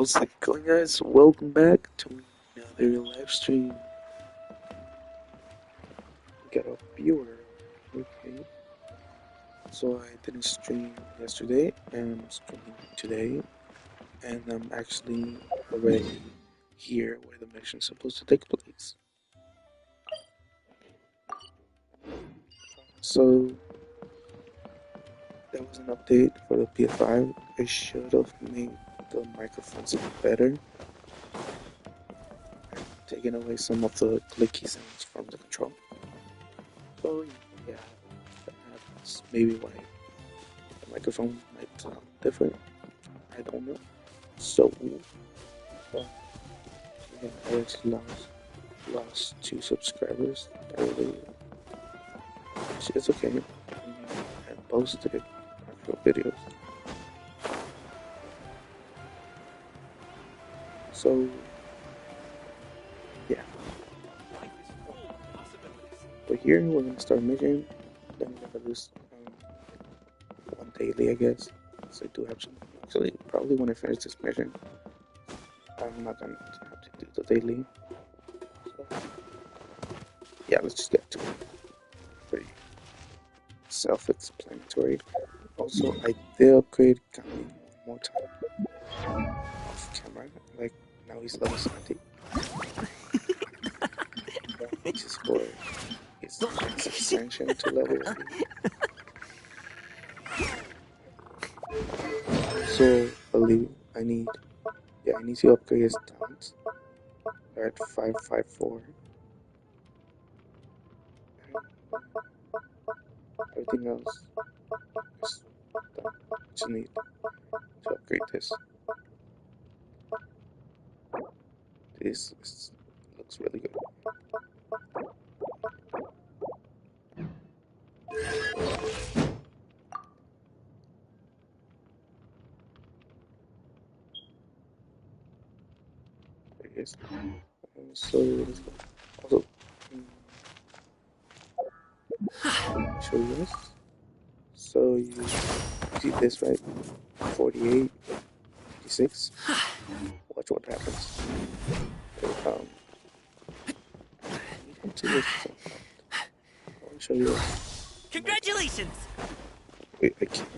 How's it going, guys? Welcome back to another live stream. We got a viewer. Okay. So I didn't stream yesterday, and I'm streaming today, and I'm actually already here where the mission's supposed to take place. So that was an update for the PS5. It should have made the microphones better, taking away some of the clicky sounds from the control. So yeah, that's maybe why the microphone might sound different. I don't know. So yeah, I actually lost 2 subscribers. That really, it's okay. I mean, I posted actual videos. So yeah. But here we're gonna start mission. Then we're gonna do one daily, I guess. So I do have some. Actually, probably when I finish this mission, I'm not gonna have to do the daily. So yeah, let's just get to it. Pretty self-explanatory. Also, I did upgrade Kami one more time off camera. Like now he's level 70. This is for his next expansion to level 80. So I believe I need to upgrade his talents. They're at 554. Everything else is done. Just need to upgrade this. This looks really good. There it is. So let's go. Also, show you this. So you see this, right? 48, 56. Watch what happens. To this. I want to show you this. Congratulations! Wait, I can't.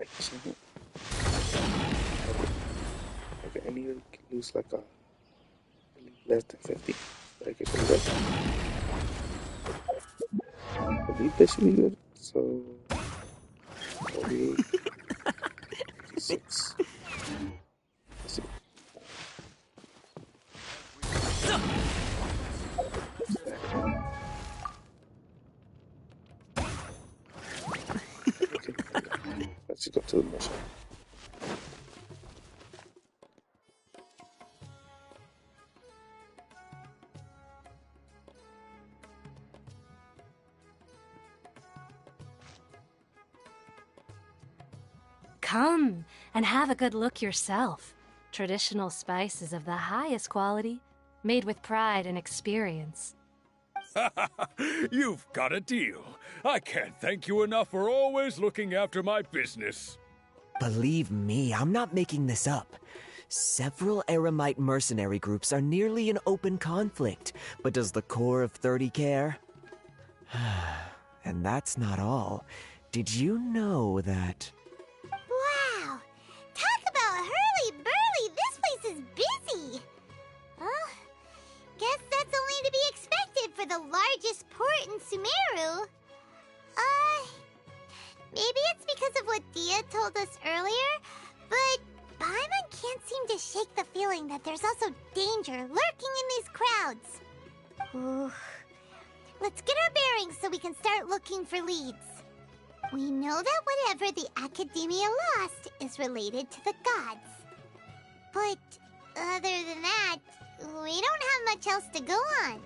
I can't. Okay, I need to lose like less than 50. But I can show you that. I believe this should be good. So 48, 56. Let's see. Okay, let's go to the mission. Come and have a good look yourself. Traditional spices of the highest quality, made with pride and experience. You've got a deal. I can't thank you enough for always looking after my business. Believe me, I'm not making this up. Several Eremite mercenary groups are nearly in open conflict, but does the core of 30 care? And that's not all. Did you know that... Wow! Talk about hurly-burly! This place is busy! Well, guess that's only to be expected for the largest port in Sumeru. Maybe it's because of what Dia told us earlier, but Paimon can't seem to shake the feeling that there's also danger lurking in these crowds. Ooh. Let's get our bearings so we can start looking for leads. We know that whatever the Academia lost is related to the gods. But other than that, we don't have much else to go on.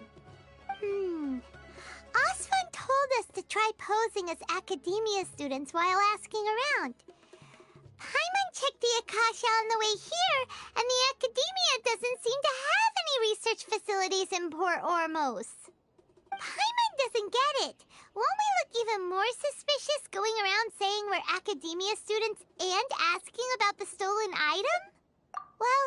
Osfun told us to try posing as Academia students while asking around. Paimon checked the Akasha on the way here, and the Academia doesn't seem to have any research facilities in Port Ormos. Paimon doesn't get it. won't we look even more suspicious going around saying we're academia students and asking about the stolen item? Well,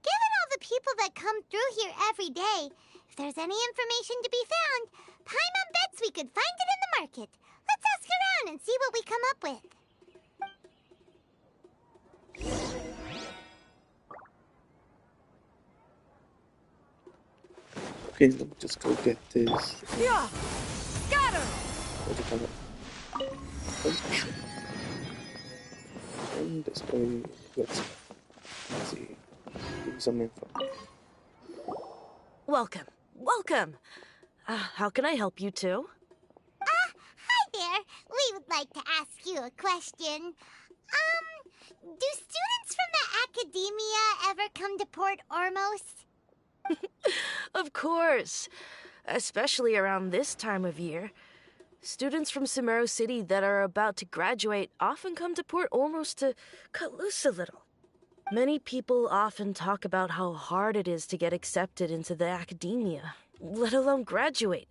given all the people that come through here every day, if there's any information to be found, Paimon bets we could find it in the market. Let's ask around and see what we come up with. Okay, let me just go get this. Yeah! Got him! What do you call it? And this way, let's see. Give me some info. Welcome. Welcome. How can I help you two? Hi there. We would like to ask you a question. Do students from the academia ever come to Port Ormos? Of course. Especially around this time of year. Students from Sumeru City that are about to graduate often come to Port Ormos to cut loose a little. Many people often talk about how hard it is to get accepted into the academia, let alone graduate.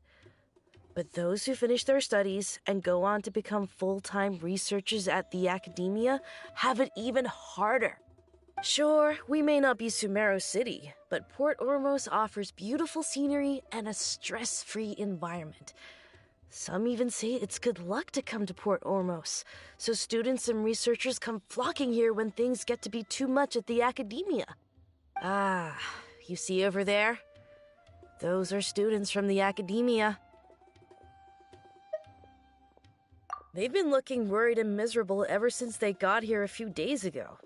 But those who finish their studies and go on to become full-time researchers at the academia have it even harder. Sure, we may not be Sumeru City, but Port Ormos offers beautiful scenery and a stress-free environment. Some even say it's good luck to come to Port Ormos, so students and researchers come flocking here when things get to be too much at the academia. Ah, you see over there? Those are students from the academia. They've been looking worried and miserable ever since they got here a few days ago.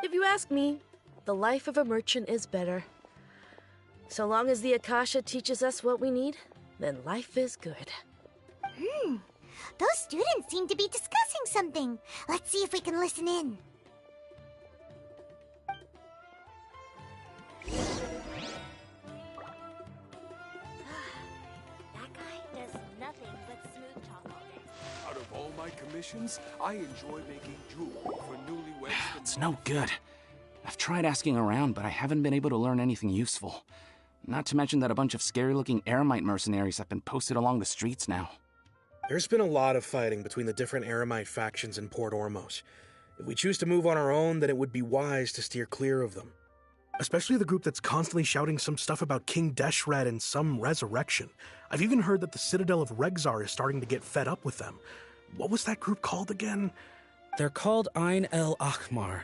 If you ask me, the life of a merchant is better. So long as the Akasha teaches us what we need, then life is good. Those students seem to be discussing something. Let's see if we can listen in. That guy does nothing but smooth talk all day. Out of all my commissions, I enjoy making jewelry for newlyweds. It's no good. I've tried asking around, but I haven't been able to learn anything useful. Not to mention that a bunch of scary-looking Eremite mercenaries have been posted along the streets now. There's been a lot of fighting between the different Eremite factions in Port Ormos. If we choose to move on our own, then it would be wise to steer clear of them. Especially the group that's constantly shouting some stuff about King Deshret and some resurrection. I've even heard that the Citadel of Regzar is starting to get fed up with them. What was that group called again? They're called Ain el Akhmar.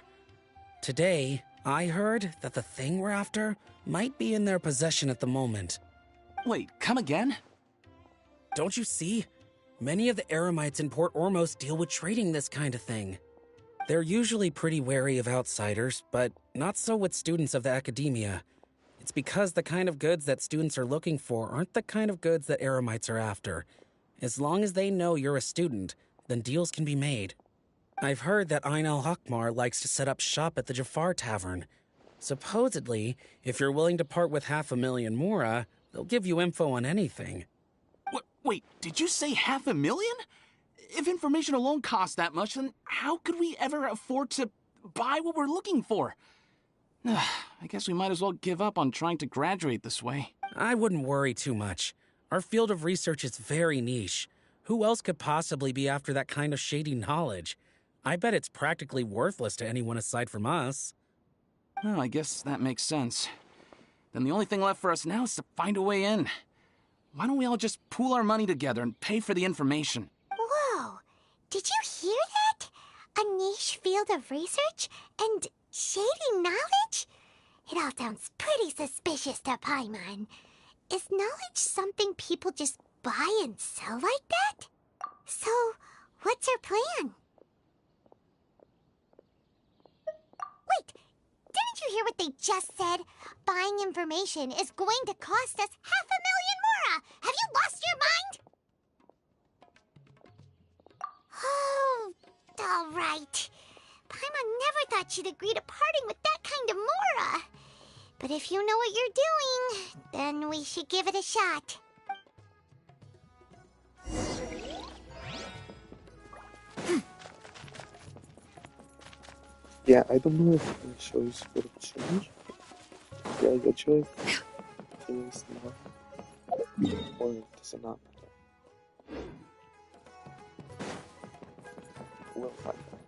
Today, I heard that the thing we're after might be in their possession at the moment. Wait, come again? Don't you see? Many of the Eremites in Port Ormos deal with trading this kind of thing. They're usually pretty wary of outsiders, but not so with students of the academia. It's because the kind of goods that students are looking for aren't the kind of goods that Eremites are after. As long as they know you're a student, then deals can be made. I've heard that Ain al-Hakmar likes to set up shop at the Jafar Tavern. Supposedly, if you're willing to part with 500,000 mora, they'll give you info on anything. Wait, did you say 500,000? If information alone costs that much, then how could we ever afford to buy what we're looking for? I guess we might as well give up on trying to graduate this way. I wouldn't worry too much. Our field of research is very niche. Who else could possibly be after that kind of shady knowledge? I bet it's practically worthless to anyone aside from us. Well, I guess that makes sense. Then the only thing left for us now is to find a way in. Why don't we all just pool our money together and pay for the information? Whoa! Did you hear that? A niche field of research? And shady knowledge? It all sounds pretty suspicious to Paimon. Is knowledge something people just buy and sell like that? So, what's our plan? Wait, didn't you hear what they just said? Buying information is going to cost us 500,000 mora! Have you lost your mind? Oh, all right. Paimon never thought she'd agree to parting with that kind of mora. But if you know what you're doing, then we should give it a shot. Yeah, I don't know if the choice would change. Yeah, good choice. Choice not. Or does it not matter? We'll find out.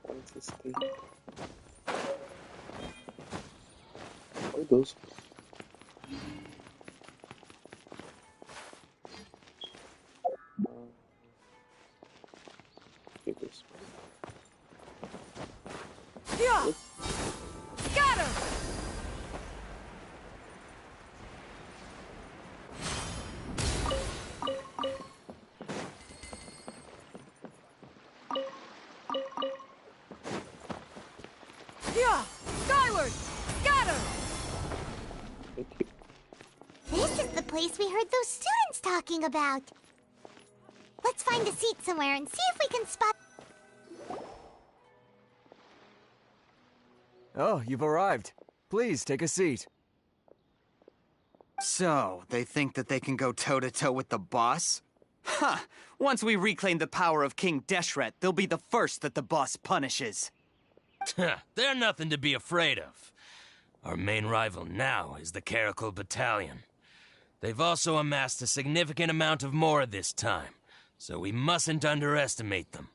What is this thing? Oh, those. Get this. Yeah! Got him! Yeah! Skyward! Got him! Thank you. This is the place we heard those students talking about. Let's find a seat somewhere and see if we can spot... Oh, you've arrived. Please, take a seat. So, they think that they can go toe-to-toe with the boss? Huh! Once we reclaim the power of King Deshret, they'll be the first that the boss punishes. They're nothing to be afraid of. Our main rival now is the Caracal Battalion. They've also amassed a significant amount of more this time, so we mustn't underestimate them.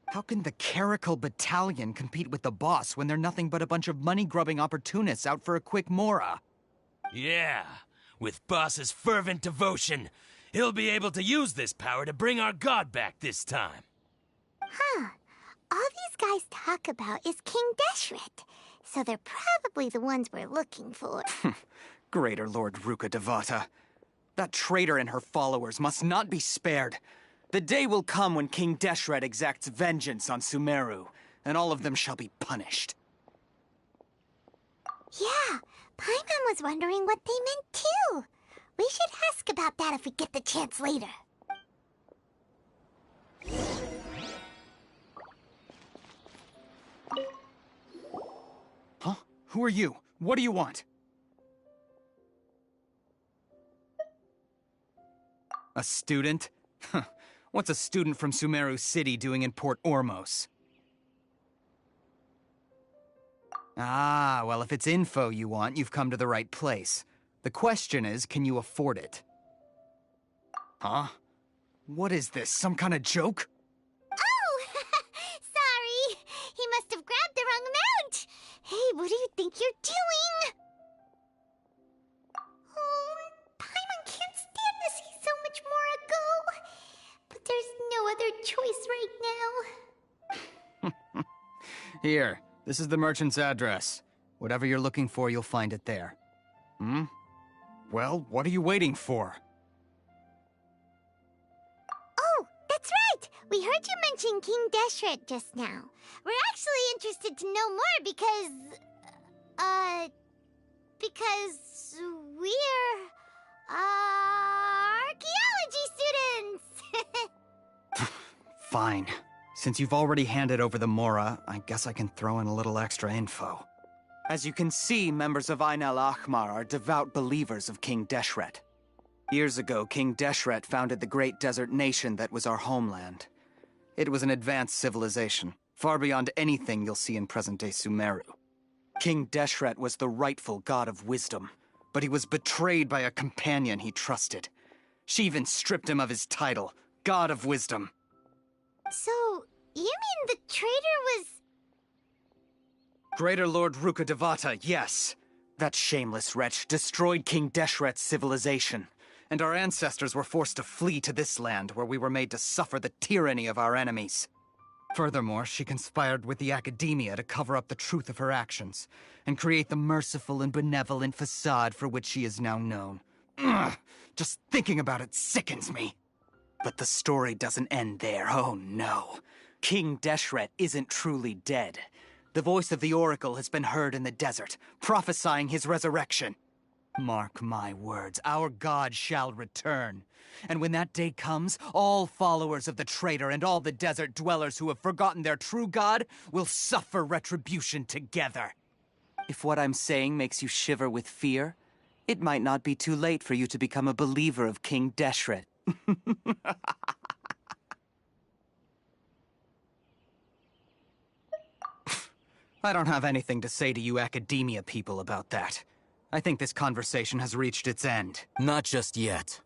How can the Caracal Battalion compete with the boss when they're nothing but a bunch of money-grubbing opportunists out for a quick mora? Yeah, with Boss's fervent devotion, he'll be able to use this power to bring our god back this time. Huh. All these guys talk about is King Deshret, so they're probably the ones we're looking for. Greater Lord Ruka Devata. That traitor and her followers must not be spared. The day will come when King Deshret exacts vengeance on Sumeru, and all of them shall be punished. Yeah, Paimon was wondering what they meant too. We should ask about that if we get the chance later. Huh? Who are you? What do you want? A student? Huh. What's a student from Sumeru City doing in Port Ormos? Ah, well, if it's info you want, you've come to the right place. The question is, can you afford it? Huh? What is this, some kind of joke? Oh! Sorry! He must have grabbed the wrong amount! Hey, what do you think you're doing? Oh, Paimon can't stand to see so much more go. But there's no other choice right now. Here, this is the merchant's address. Whatever you're looking for, you'll find it there. Hmm? Well, what are you waiting for? Oh, that's right! We heard you mention King Deshret just now. We're actually interested to know more because... because we're... archaeology students! Fine. Since you've already handed over the Mora, I guess I can throw in a little extra info. As you can see, members of Ain al-Ahmar are devout believers of King Deshret. Years ago, King Deshret founded the great desert nation that was our homeland. It was an advanced civilization, far beyond anything you'll see in present-day Sumeru. King Deshret was the rightful god of wisdom, but he was betrayed by a companion he trusted. She even stripped him of his title, God of Wisdom. So, you mean the traitor was... Greater Lord Ruka Devata, yes. That shameless wretch destroyed King Deshret's civilization, and our ancestors were forced to flee to this land where we were made to suffer the tyranny of our enemies. Furthermore, she conspired with the academia to cover up the truth of her actions, and create the merciful and benevolent facade for which she is now known. Ugh, just thinking about it sickens me. But the story doesn't end there, oh no. King Deshret isn't truly dead. The voice of the Oracle has been heard in the desert, prophesying his resurrection. Mark my words, our god shall return. And when that day comes, all followers of the traitor and all the desert dwellers who have forgotten their true god will suffer retribution together. If what I'm saying makes you shiver with fear, it might not be too late for you to become a believer of King Deshret. I don't have anything to say to you academia people about that. I think this conversation has reached its end. Not just yet.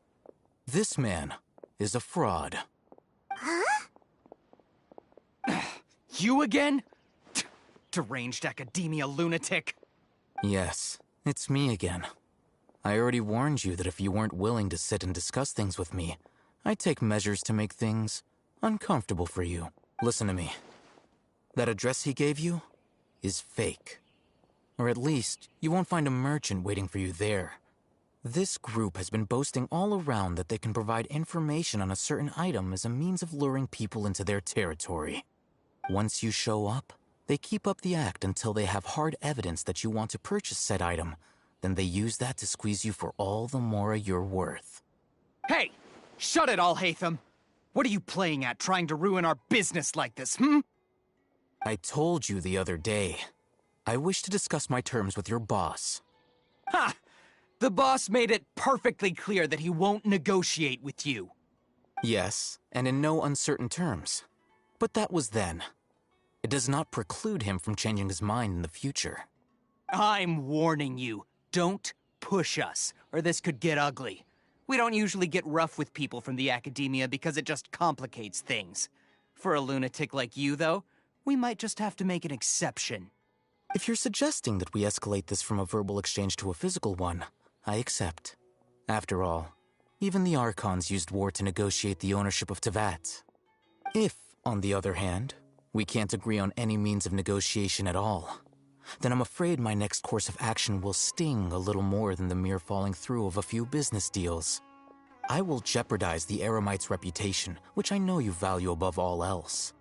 This man is a fraud. Huh? You again? Deranged academia lunatic. Yes, it's me again. I already warned you that if you weren't willing to sit and discuss things with me, I'd take measures to make things uncomfortable for you. Listen to me. That address he gave you is fake. Or at least, you won't find a merchant waiting for you there. This group has been boasting all around that they can provide information on a certain item as a means of luring people into their territory. Once you show up, they keep up the act until they have hard evidence that you want to purchase said item. Then they use that to squeeze you for all the more you're worth. Hey! Shut it, Alhaitham! What are you playing at, trying to ruin our business like this, hmm? I told you the other day. I wish to discuss my terms with your boss. Ha! The boss made it perfectly clear that he won't negotiate with you. Yes, and in no uncertain terms. But that was then. It does not preclude him from changing his mind in the future. I'm warning you, don't push us, or this could get ugly. We don't usually get rough with people from the academia because it just complicates things. For a lunatic like you, though, we might just have to make an exception. If you're suggesting that we escalate this from a verbal exchange to a physical one, I accept. After all, even the Archons used war to negotiate the ownership of Tevat. If, on the other hand, we can't agree on any means of negotiation at all, then I'm afraid my next course of action will sting a little more than the mere falling through of a few business deals. I will jeopardize the Eremite's reputation, which I know you value above all else.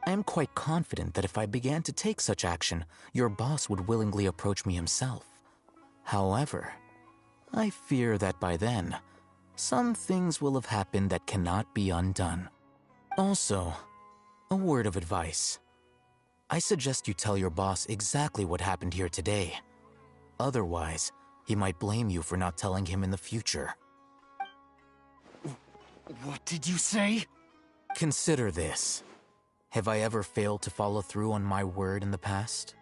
I am quite confident that if I began to take such action, your boss would willingly approach me himself. However, I fear that by then, some things will have happened that cannot be undone. Also, a word of advice. I suggest you tell your boss exactly what happened here today. Otherwise, he might blame you for not telling him in the future. What did you say? Consider this. Have I ever failed to follow through on my word in the past?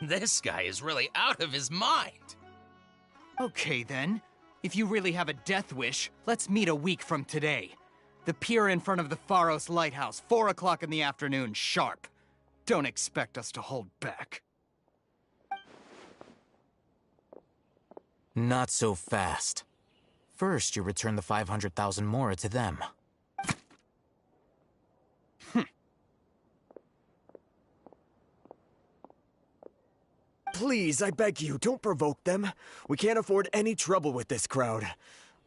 This guy is really out of his mind. Okay then. If you really have a death wish, let's meet a week from today. The pier in front of the Pharos Lighthouse, 4 o'clock in the afternoon, sharp. Don't expect us to hold back. Not so fast. First, you return the 500,000 mora to them. Please, I beg you, don't provoke them. We can't afford any trouble with this crowd.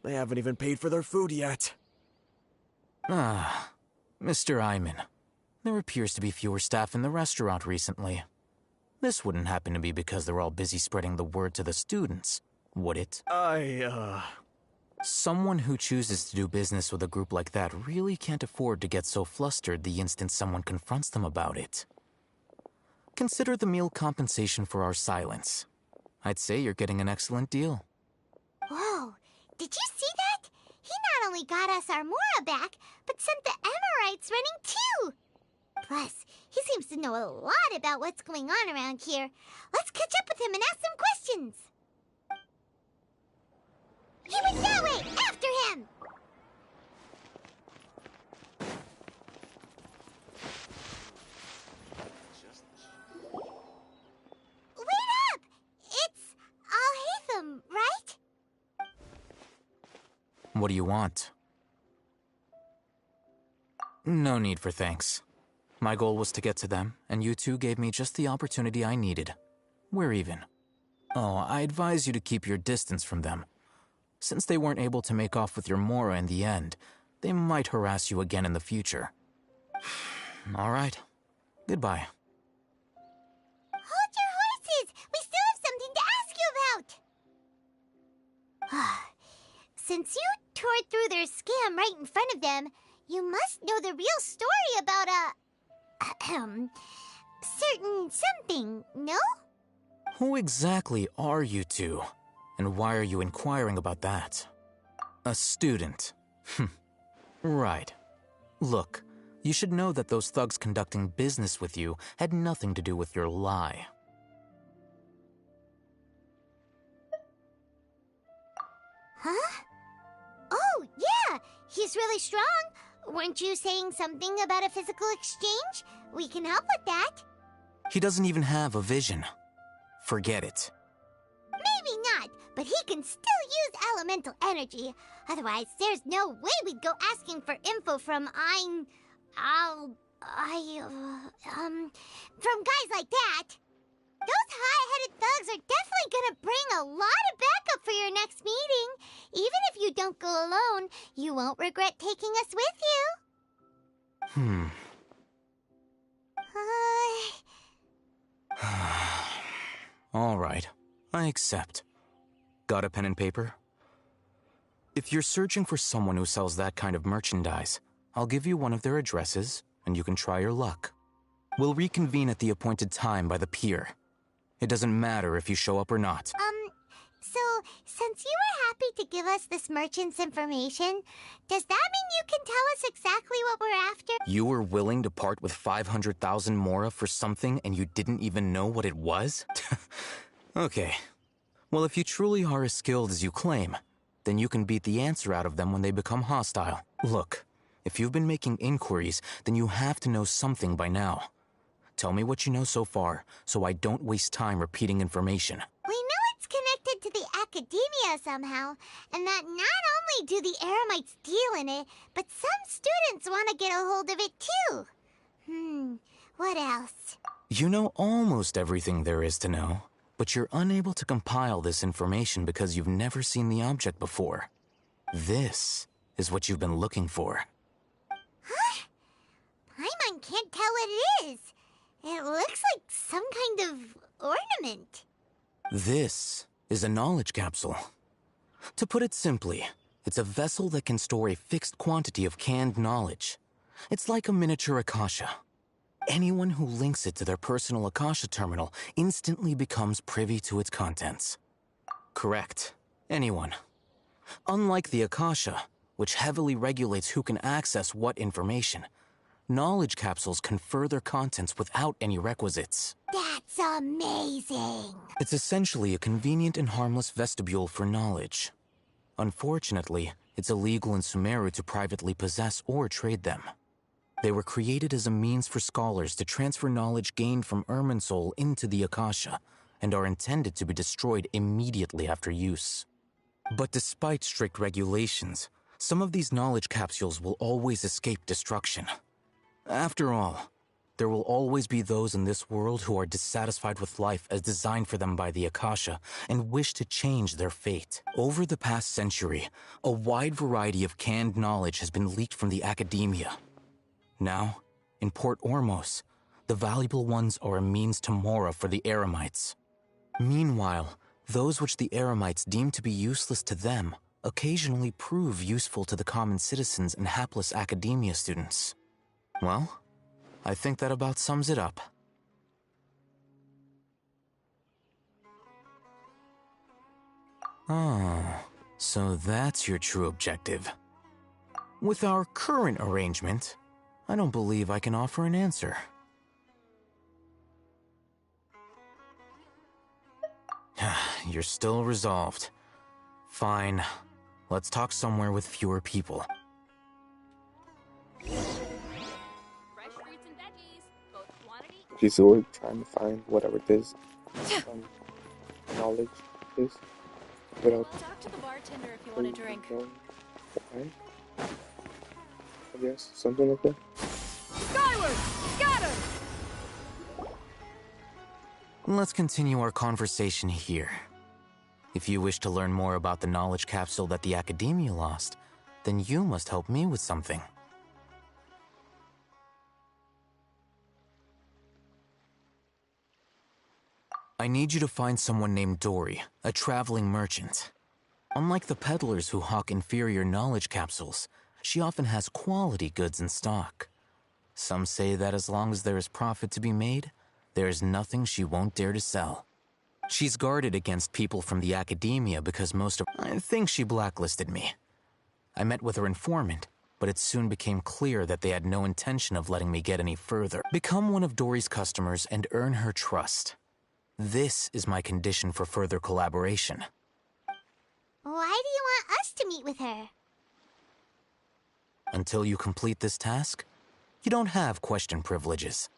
They haven't even paid for their food yet. Ah, Mr. Iman. There appears to be fewer staff in the restaurant recently. This wouldn't happen to be because they're all busy spreading the word to the students, would it? Someone who chooses to do business with a group like that really can't afford to get so flustered the instant someone confronts them about it. Consider the meal compensation for our silence. I'd say you're getting an excellent deal. Whoa, did you see that? He not only got us our Mora back, but sent the Emirites running too! Plus, he seems to know a lot about what's going on around here. Let's catch up with him and ask some questions! He went that way! After him! Wait up! It's Alhaitham, right? What do you want? No need for thanks. My goal was to get to them, and you two gave me just the opportunity I needed. We're even. Oh, I advise you to keep your distance from them. Since they weren't able to make off with your Mora in the end, they might harass you again in the future. All right. Goodbye. Hold your horses! We still have something to ask you about! Since you tore through their scam right in front of them, you must know the real story about certain something, no? Who exactly are you two? And why are you inquiring about that? A student. Right. Look, you should know that those thugs conducting business with you had nothing to do with your lie. Huh? Oh, yeah! He's really strong! Weren't you saying something about a physical exchange? We can help with that. He doesn't even have a vision. Forget it. Maybe not, but he can still use elemental energy. Otherwise, there's no way we'd go asking for info from from guys like that. Those hot-headed thugs are definitely gonna bring a lot of backup for your next meeting. Even if you don't go alone, you won't regret taking us with you. All right, I accept. Got a pen and paper? If you're searching for someone who sells that kind of merchandise, I'll give you one of their addresses, and you can try your luck. We'll reconvene at the appointed time by the pier. It doesn't matter if you show up or not. So, since you were happy to give us this merchant's information, does that mean you can tell us exactly what we're after? You were willing to part with 500,000 mora for something and you didn't even know what it was? Okay. Well, if you truly are as skilled as you claim, then you can beat the answer out of them when they become hostile. Look, if you've been making inquiries, then you have to know something by now. Tell me what you know so far, so I don't waste time repeating information. We know it's connected to the academia somehow, and that not only do the Eremites deal in it, but some students want to get a hold of it too. What else? You know almost everything there is to know, but you're unable to compile this information because you've never seen the object before. This is what you've been looking for. Huh? Paimon can't tell what it is. It looks like some kind of ornament. This is a knowledge capsule. To put it simply, it's a vessel that can store a fixed quantity of canned knowledge. It's like a miniature Akasha. Anyone who links it to their personal Akasha terminal instantly becomes privy to its contents. Correct. Anyone. Unlike the Akasha, which heavily regulates who can access what information, knowledge capsules confer their contents without any requisites. That's amazing! It's essentially a convenient and harmless vestibule for knowledge. Unfortunately, it's illegal in Sumeru to privately possess or trade them. They were created as a means for scholars to transfer knowledge gained from Irminsul into the Akasha, and are intended to be destroyed immediately after use. But despite strict regulations, some of these knowledge capsules will always escape destruction. After all, there will always be those in this world who are dissatisfied with life as designed for them by the Akasha and wish to change their fate. Over the past century, a wide variety of canned knowledge has been leaked from the academia. Now, in Port Ormos, the valuable ones are a means to mora for the Eremites. Meanwhile, those which the Eremites deem to be useless to them occasionally prove useful to the common citizens and hapless academia students. Well, I think that about sums it up. Oh, so that's your true objective. With our current arrangement, I don't believe I can offer an answer. You're still resolved. Fine. Let's talk somewhere with fewer people. Okay, so we're trying to find whatever this knowledge is. Without Talk to the bartender if you want a drink. Why? I guess something like that. Skyward! Got him! Let's continue our conversation here. If you wish to learn more about the knowledge capsule that the Academia lost, then you must help me with something. I need you to find someone named Dory, a traveling merchant. Unlike the peddlers who hawk inferior knowledge capsules, she often has quality goods in stock. Some say that as long as there is profit to be made, there is nothing she won't dare to sell. She's guarded against people from the academia because I think she blacklisted me. I met with her informant, but it soon became clear that they had no intention of letting me get any further. Become one of Dory's customers and earn her trust. This is my condition for further collaboration. Why do you want us to meet with her? Until you complete this task, you don't have question privileges.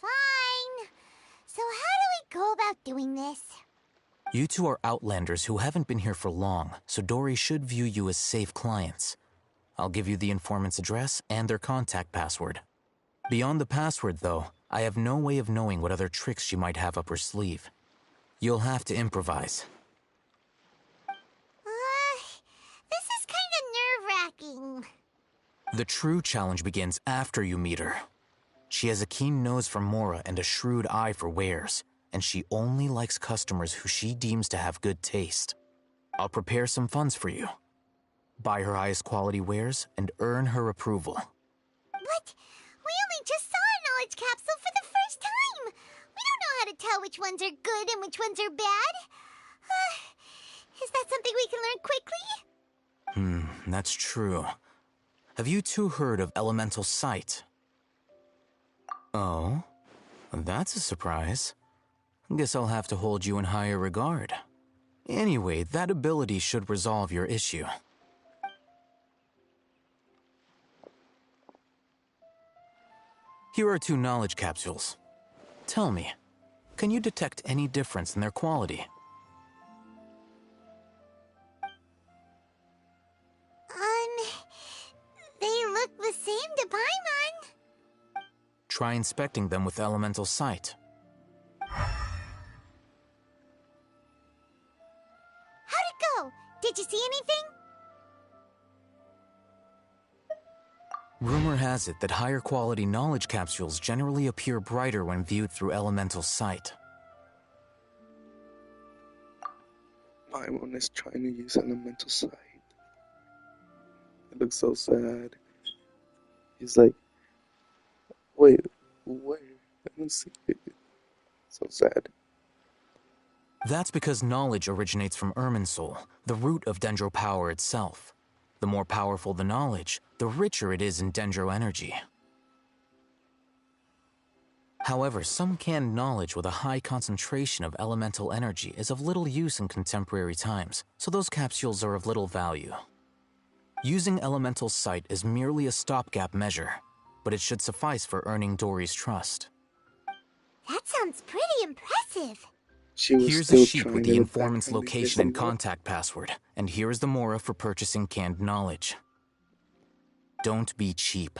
Fine. So how do we go about doing this? You two are outlanders who haven't been here for long, so Dory should view you as safe clients. I'll give you the informant's address and their contact password. Beyond the password, though, I have no way of knowing what other tricks she might have up her sleeve. You'll have to improvise. This is kind of nerve-wracking. The true challenge begins after you meet her. She has a keen nose for Mora and a shrewd eye for wares, and she only likes customers who she deems to have good taste. I'll prepare some funds for you. Buy her highest quality wares and earn her approval. But we only just saw a knowledge capsule for the first time. We don't know how to tell which ones are good and which ones are bad. Is that something we can learn quickly? That's true. Have you two heard of elemental sight? Oh, that's a surprise. Guess I'll have to hold you in higher regard. Anyway, that ability should resolve your issue. Here are 2 knowledge capsules. Tell me, can you detect any difference in their quality? They look the same to Paimon. Try inspecting them with elemental sight. How'd it go? Did you see anything? Rumor has it that higher quality knowledge capsules generally appear brighter when viewed through elemental sight. Paimon is trying to use elemental sight. It looks so sad. He's like, wait, where? I don't see it. So sad. That's because knowledge originates from Irminsul, the root of Dendro power itself. The more powerful the knowledge, the richer it is in Dendro energy. However, some canned knowledge with a high concentration of elemental energy is of little use in contemporary times, so those capsules are of little value. Using elemental sight is merely a stopgap measure, but it should suffice for earning Dory's trust. That sounds pretty impressive. Here's a sheet with the informant's location and contact password, and here's the Mora for purchasing canned knowledge. Don't be cheap.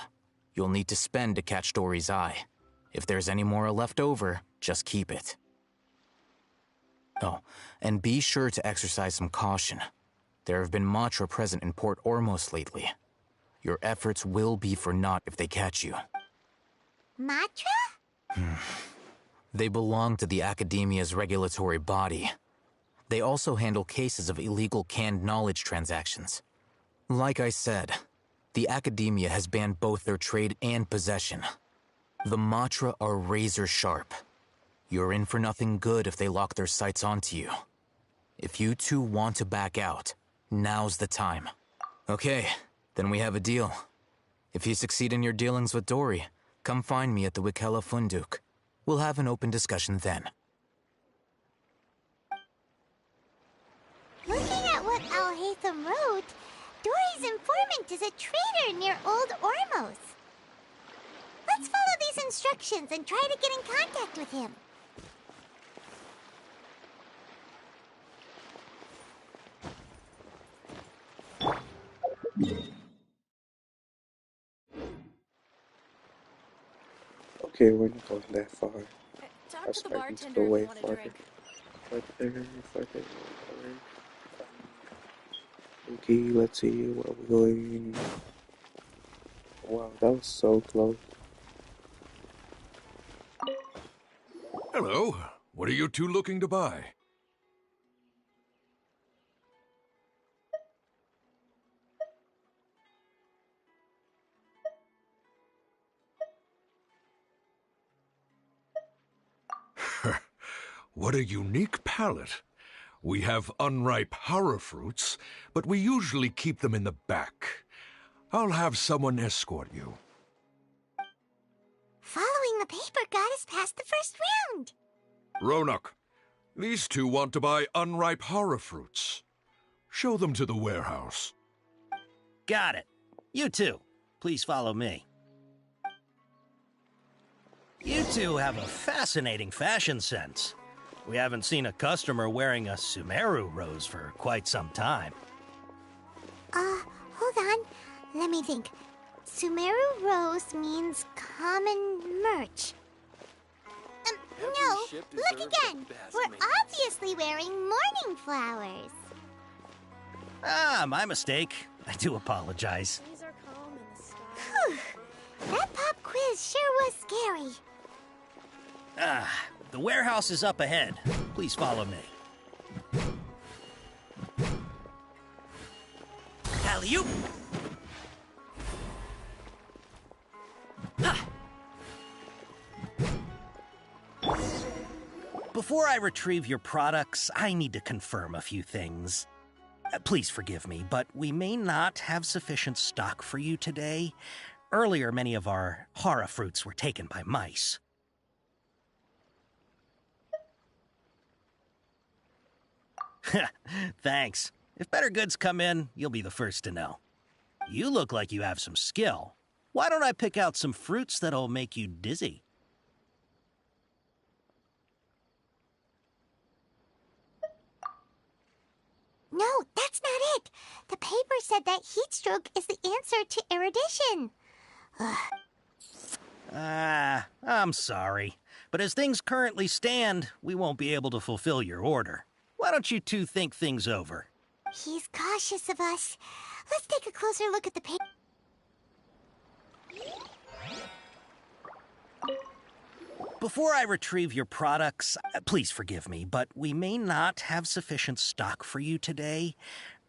You'll need to spend to catch Dory's eye. If there's any Mora left over, just keep it. Oh, and be sure to exercise some caution. There have been Matra present in Port Ormos lately. Your efforts will be for naught if they catch you. Matra? They belong to the Academia's regulatory body. They also handle cases of illegal canned knowledge transactions. Like I said, the Academia has banned both their trade and possession. The Matra are razor sharp. You're in for nothing good if they lock their sights onto you. If you two want to back out, now's the time. Okay, then we have a deal. If you succeed in your dealings with Dory, come find me at the Wikela Funduk. We'll have an open discussion then. Looking at what Alhaitham wrote, Dory's informant is a trader near Old Ormos. Let's follow these instructions and try to get in contact with him. Okay, we're not going that far. Talk I was to the expecting to bartender go if way you want a farther. drink. Farther. Okay, let's see where we're going. Wow, that was so close. Hello. What are you two looking to buy? What a unique palate. We have unripe horror fruits, but we usually keep them in the back. I'll have someone escort you. Following the paper got us past the first round. Ronak, These two want to buy unripe horror fruits. Show them to the warehouse. Got it. You two, please follow me. You two have a fascinating fashion sense. We haven't seen a customer wearing a Sumeru rose for quite some time. Hold on. Let me think. Sumeru rose means common merch. No, look again. We're obviously wearing morning flowers. Ah, my mistake. I do apologize. Whew. That pop quiz sure was scary. The warehouse is up ahead. Please follow me. Alley-oop! Before I retrieve your products, I need to confirm a few things. Please forgive me, but we may not have sufficient stock for you today. Earlier, many of our horror fruits were taken by mice. Thanks. If better goods come in, you'll be the first to know. You look like you have some skill. Why don't I pick out some fruits that'll make you dizzy? No, that's not it. The paper said that heat stroke is the answer to erudition. I'm sorry. But as things currently stand, we won't be able to fulfill your order. Why don't you two think things over? He's cautious of us. Let's take a closer look at the paper. Before I retrieve your products, please forgive me, but we may not have sufficient stock for you today.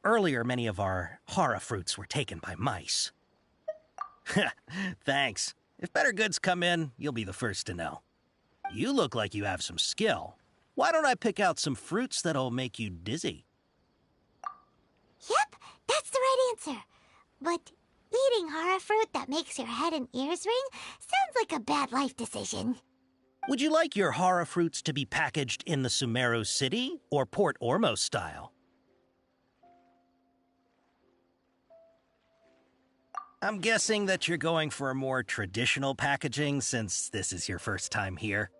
Earlier, many of our horror fruits were taken by mice. Thanks. If better goods come in, you'll be the first to know. You look like you have some skill. Why don't I pick out some fruits that'll make you dizzy? Yep, that's the right answer. But eating horror fruit that makes your head and ears ring sounds like a bad life decision. Would you like your horror fruits to be packaged in the Sumeru City or Port Ormos style? I'm guessing that you're going for a more traditional packaging since this is your first time here.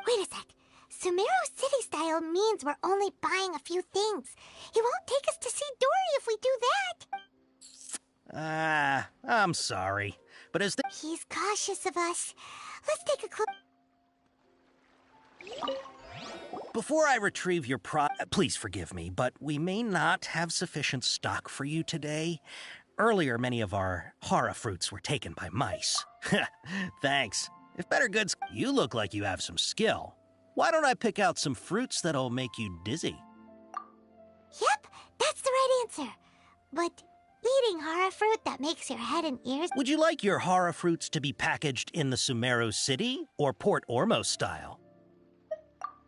Wait a sec. Sumeru City style means we're only buying a few things. He won't take us to see Dory if we do that. I'm sorry. But as the... He's cautious of us. Let's take a closer... Before I retrieve your please forgive me, but we may not have sufficient stock for you today. Earlier, many of our horror fruits were taken by mice. Thanks. If better goods... You look like you have some skill. Why don't I pick out some fruits that'll make you dizzy? Yep, that's the right answer. But eating horror fruit that makes your head and ears... Would you like your horror fruits to be packaged in the Sumeru City or Port Ormos style?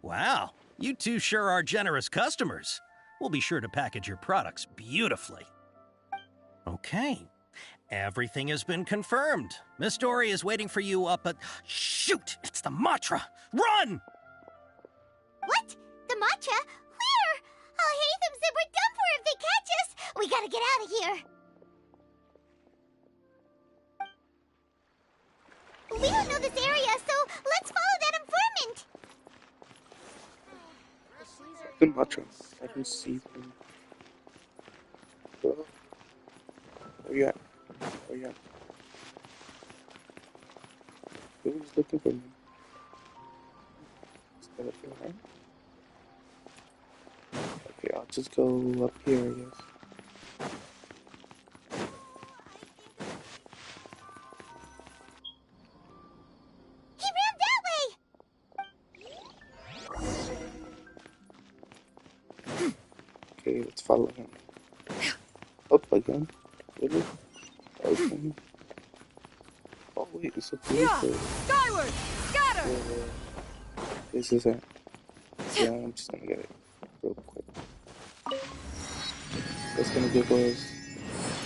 Wow, you two sure are generous customers. We'll be sure to package your products beautifully. Okay, everything has been confirmed. Miss Dory is waiting for you up at... Shoot, it's the Matra! Run! What? The Matra? Where? Alhaitham said we're done for if they catch us. We gotta get out of here. We don't know this area, so let's follow that informant. The Matra. I can see them. Where you at? Where you at? He was looking for me. Right? Okay, I'll just go up here, I guess. He ran that way! Okay, let's follow him. Up again? Really? Okay. Oh wait, it's a police. Skyward! Scatter! This is it. Yeah, I'm just gonna get it real quick. That's gonna give us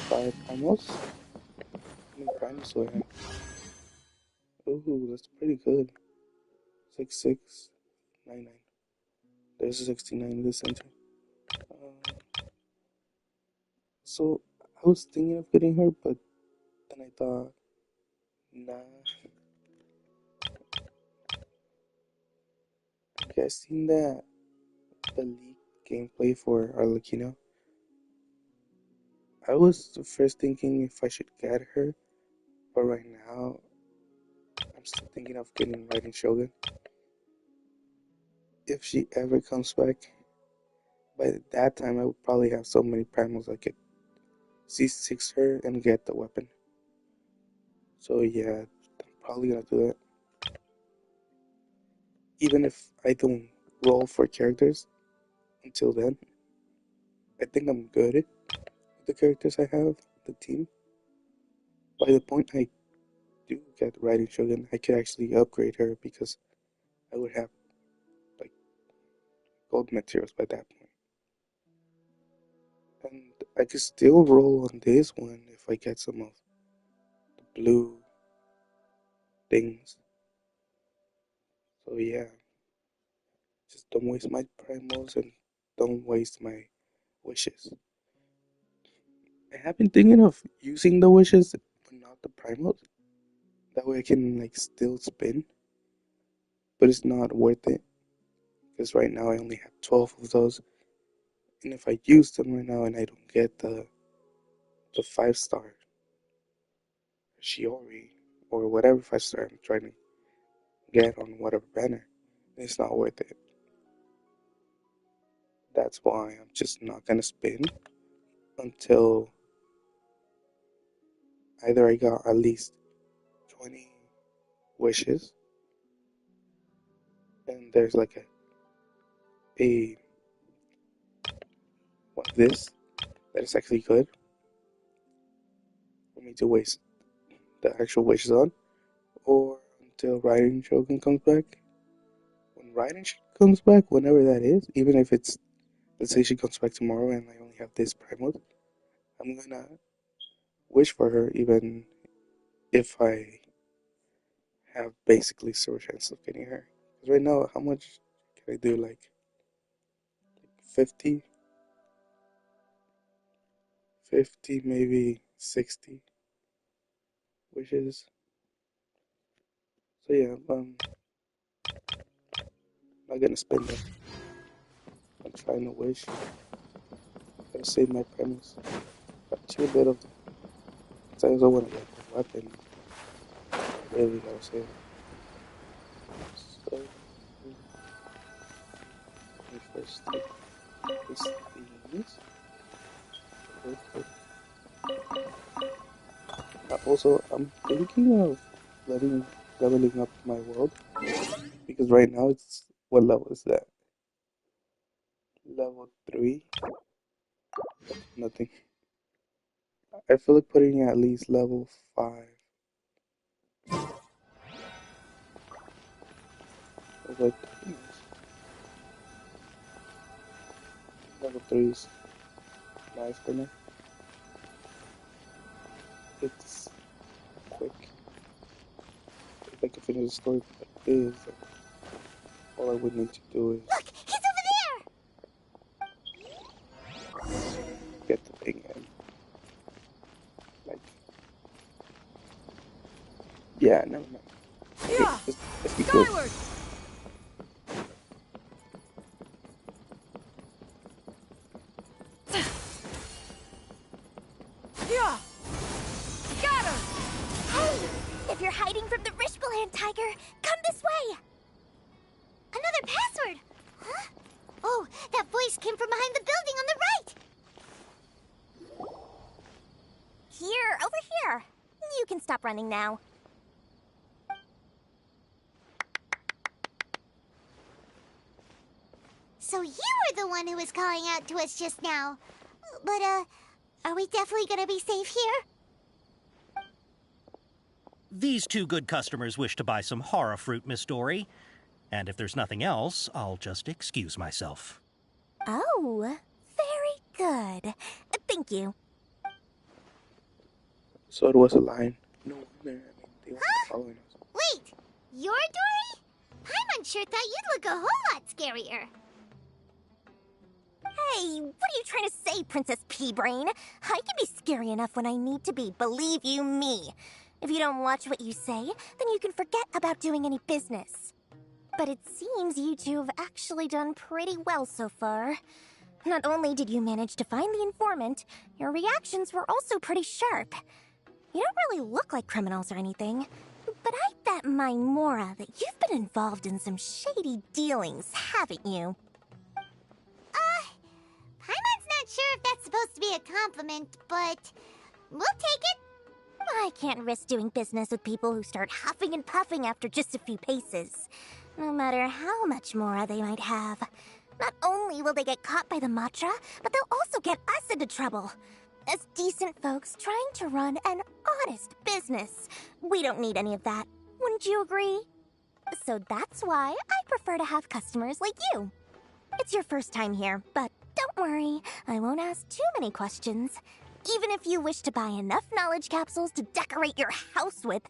5 primals. How many primals do I have? Ooh, that's pretty good. 6699. There's a 69 in the center. So I was thinking of getting her, but then I thought, nah. You guys seen that the leaked gameplay for Arlecchino? I was first thinking if I should get her, but right now I'm still thinking of getting Raiden Shogun. If she ever comes back, by that time I would probably have so many primals I could C6 her and get the weapon. So yeah, I'm probably gonna do that. Even if I don't roll for characters until then, I think I'm good with the characters I have, the team. By the point I do get Raiden Shogun, I could actually upgrade her because I would have like gold materials by that point. And I could still roll on this one if I get some of the blue things. So yeah, just don't waste my primals and don't waste my wishes. I have been thinking of using the wishes but not the primals. That way I can like still spin, but it's not worth it because right now I only have 12 of those, and if I use them right now and I don't get the 5-star Shiori or whatever 5-star I'm trying to get on whatever banner, it's not worth it. That's why I'm just not gonna spin until either I got at least 20 wishes and there's like a one of this that is actually good for me to waste the actual wishes on, or until Raiden Shogun comes back. When Raiden comes back, whenever that is, even if it's, let's say she comes back tomorrow and I only have this Primal, I'm gonna wish for her even if I have basically zero chance of getting her. Because right now, how much can I do? Like 50? 50, maybe 60 wishes. So yeah, not gonna spend them. I'm trying to wish. Gotta save my premise. Got too bit of them. Sometimes I want to get the weapon. Really gotta save. So, let me first take this things. Also, I'm thinking of leveling up my world because right now it's, what level is that? Level 3. Nothing. I feel like putting at least level 5. Level 3 level 3 is nice for me. It's quick. If I can finish the story like this, all I would need to do is Look, he's over there. get the thing in. Like, yeah, never mind. Okay, let's be close. Skyward! Yeah! Got her! Hey, if you're hiding from the Rishbaland tiger, come this way. Another password. Huh? Oh, that voice came from behind the building on the right. Here, over here. You can stop running now. So you were the one who was calling out to us just now. But, are we definitely gonna be safe here? These two good customers wish to buy some horror fruit, Miss Dory. And if there's nothing else, I'll just excuse myself. Oh, very good. Thank you. So it was a line. No wonder. I mean, they weren't following us. Wait, you're Dory? Paimon sure thought you'd look a whole lot scarier. Hey, what are you trying to say, Princess Pea-Brain? I can be scary enough when I need to be, believe you me. If you don't watch what you say, then you can forget about doing any business. But it seems you two have actually done pretty well so far. Not only did you manage to find the informant, your reactions were also pretty sharp. You don't really look like criminals or anything, but I bet my Mora that you've been involved in some shady dealings, haven't you? Paimon's not sure if that's supposed to be a compliment, but we'll take it. I can't risk doing business with people who start huffing and puffing after just a few paces, no matter how much Mora they might have. Not only will they get caught by the Matra, but they'll also get us into trouble. As decent folks trying to run an honest business, we don't need any of that. Wouldn't you agree? So that's why I prefer to have customers like you. It's your first time here, but don't worry, I won't ask too many questions. Even if you wish to buy enough knowledge capsules to decorate your house with,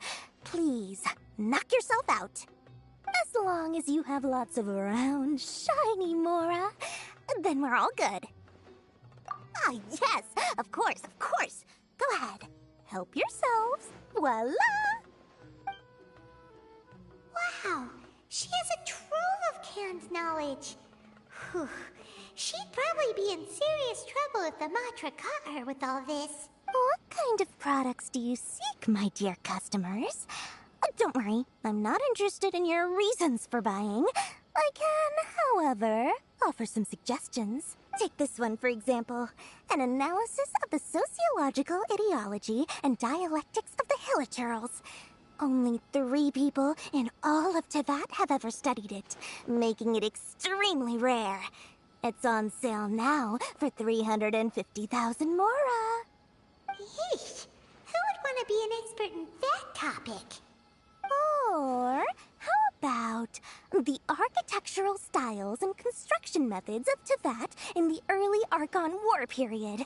please, knock yourself out. As long as you have lots of round, shiny Mora, then we're all good. Ah, yes, of course, of course. Go ahead, help yourselves. Voila! Wow, she has a trove of canned knowledge. Whew. She'd probably be in serious trouble if the Matra caught her with all this. What kind of products do you seek, my dear customers? Don't worry, I'm not interested in your reasons for buying. I can, however, offer some suggestions. Take this one, for example. An analysis of the sociological ideology and dialectics of the Hilichurls. Only 3 people in all of Teyvat have ever studied it, making it extremely rare. It's on sale now for 350,000 Mora. Yeesh, who would want to be an expert in that topic? Or how about the architectural styles and construction methods of Teyvat in the early Archon War period?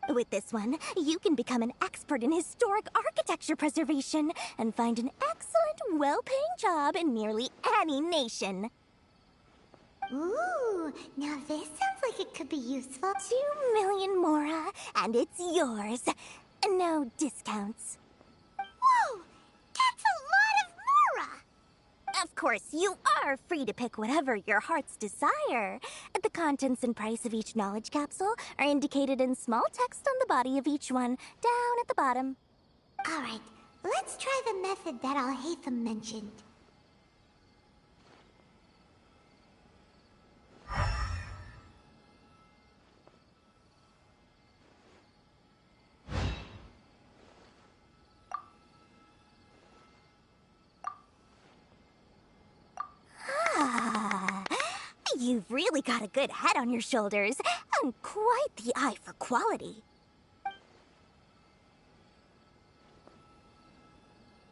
With this one, you can become an expert in historic architecture preservation and find an excellent, well-paying job in nearly any nation. Ooh, now this sounds like it could be useful. 2 million Mora, and it's yours. No discounts. Whoa! That's a lot of Mora! Of course, you are free to pick whatever your heart's desire. The contents and price of each knowledge capsule are indicated in small text on the body of each one, down at the bottom. Alright, let's try the method that Alhaitham mentioned. You've really got a good head on your shoulders, and quite the eye for quality.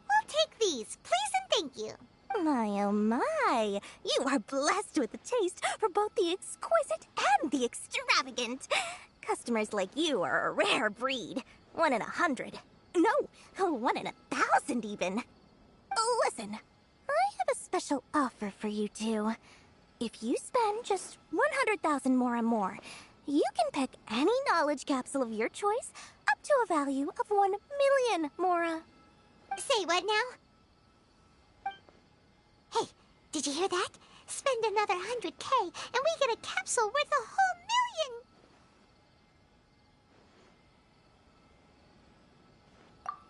We'll take these, please and thank you. My oh my, you are blessed with a taste for both the exquisite and the extravagant. Customers like you are a rare breed. 1 in 100. No, 1 in 1,000 even. Listen, I have a special offer for you two. If you spend just 100,000 more, you can pick any knowledge capsule of your choice up to a value of 1 million Mora. Say what now? Hey, did you hear that? Spend another 100K and we get a capsule worth a whole million!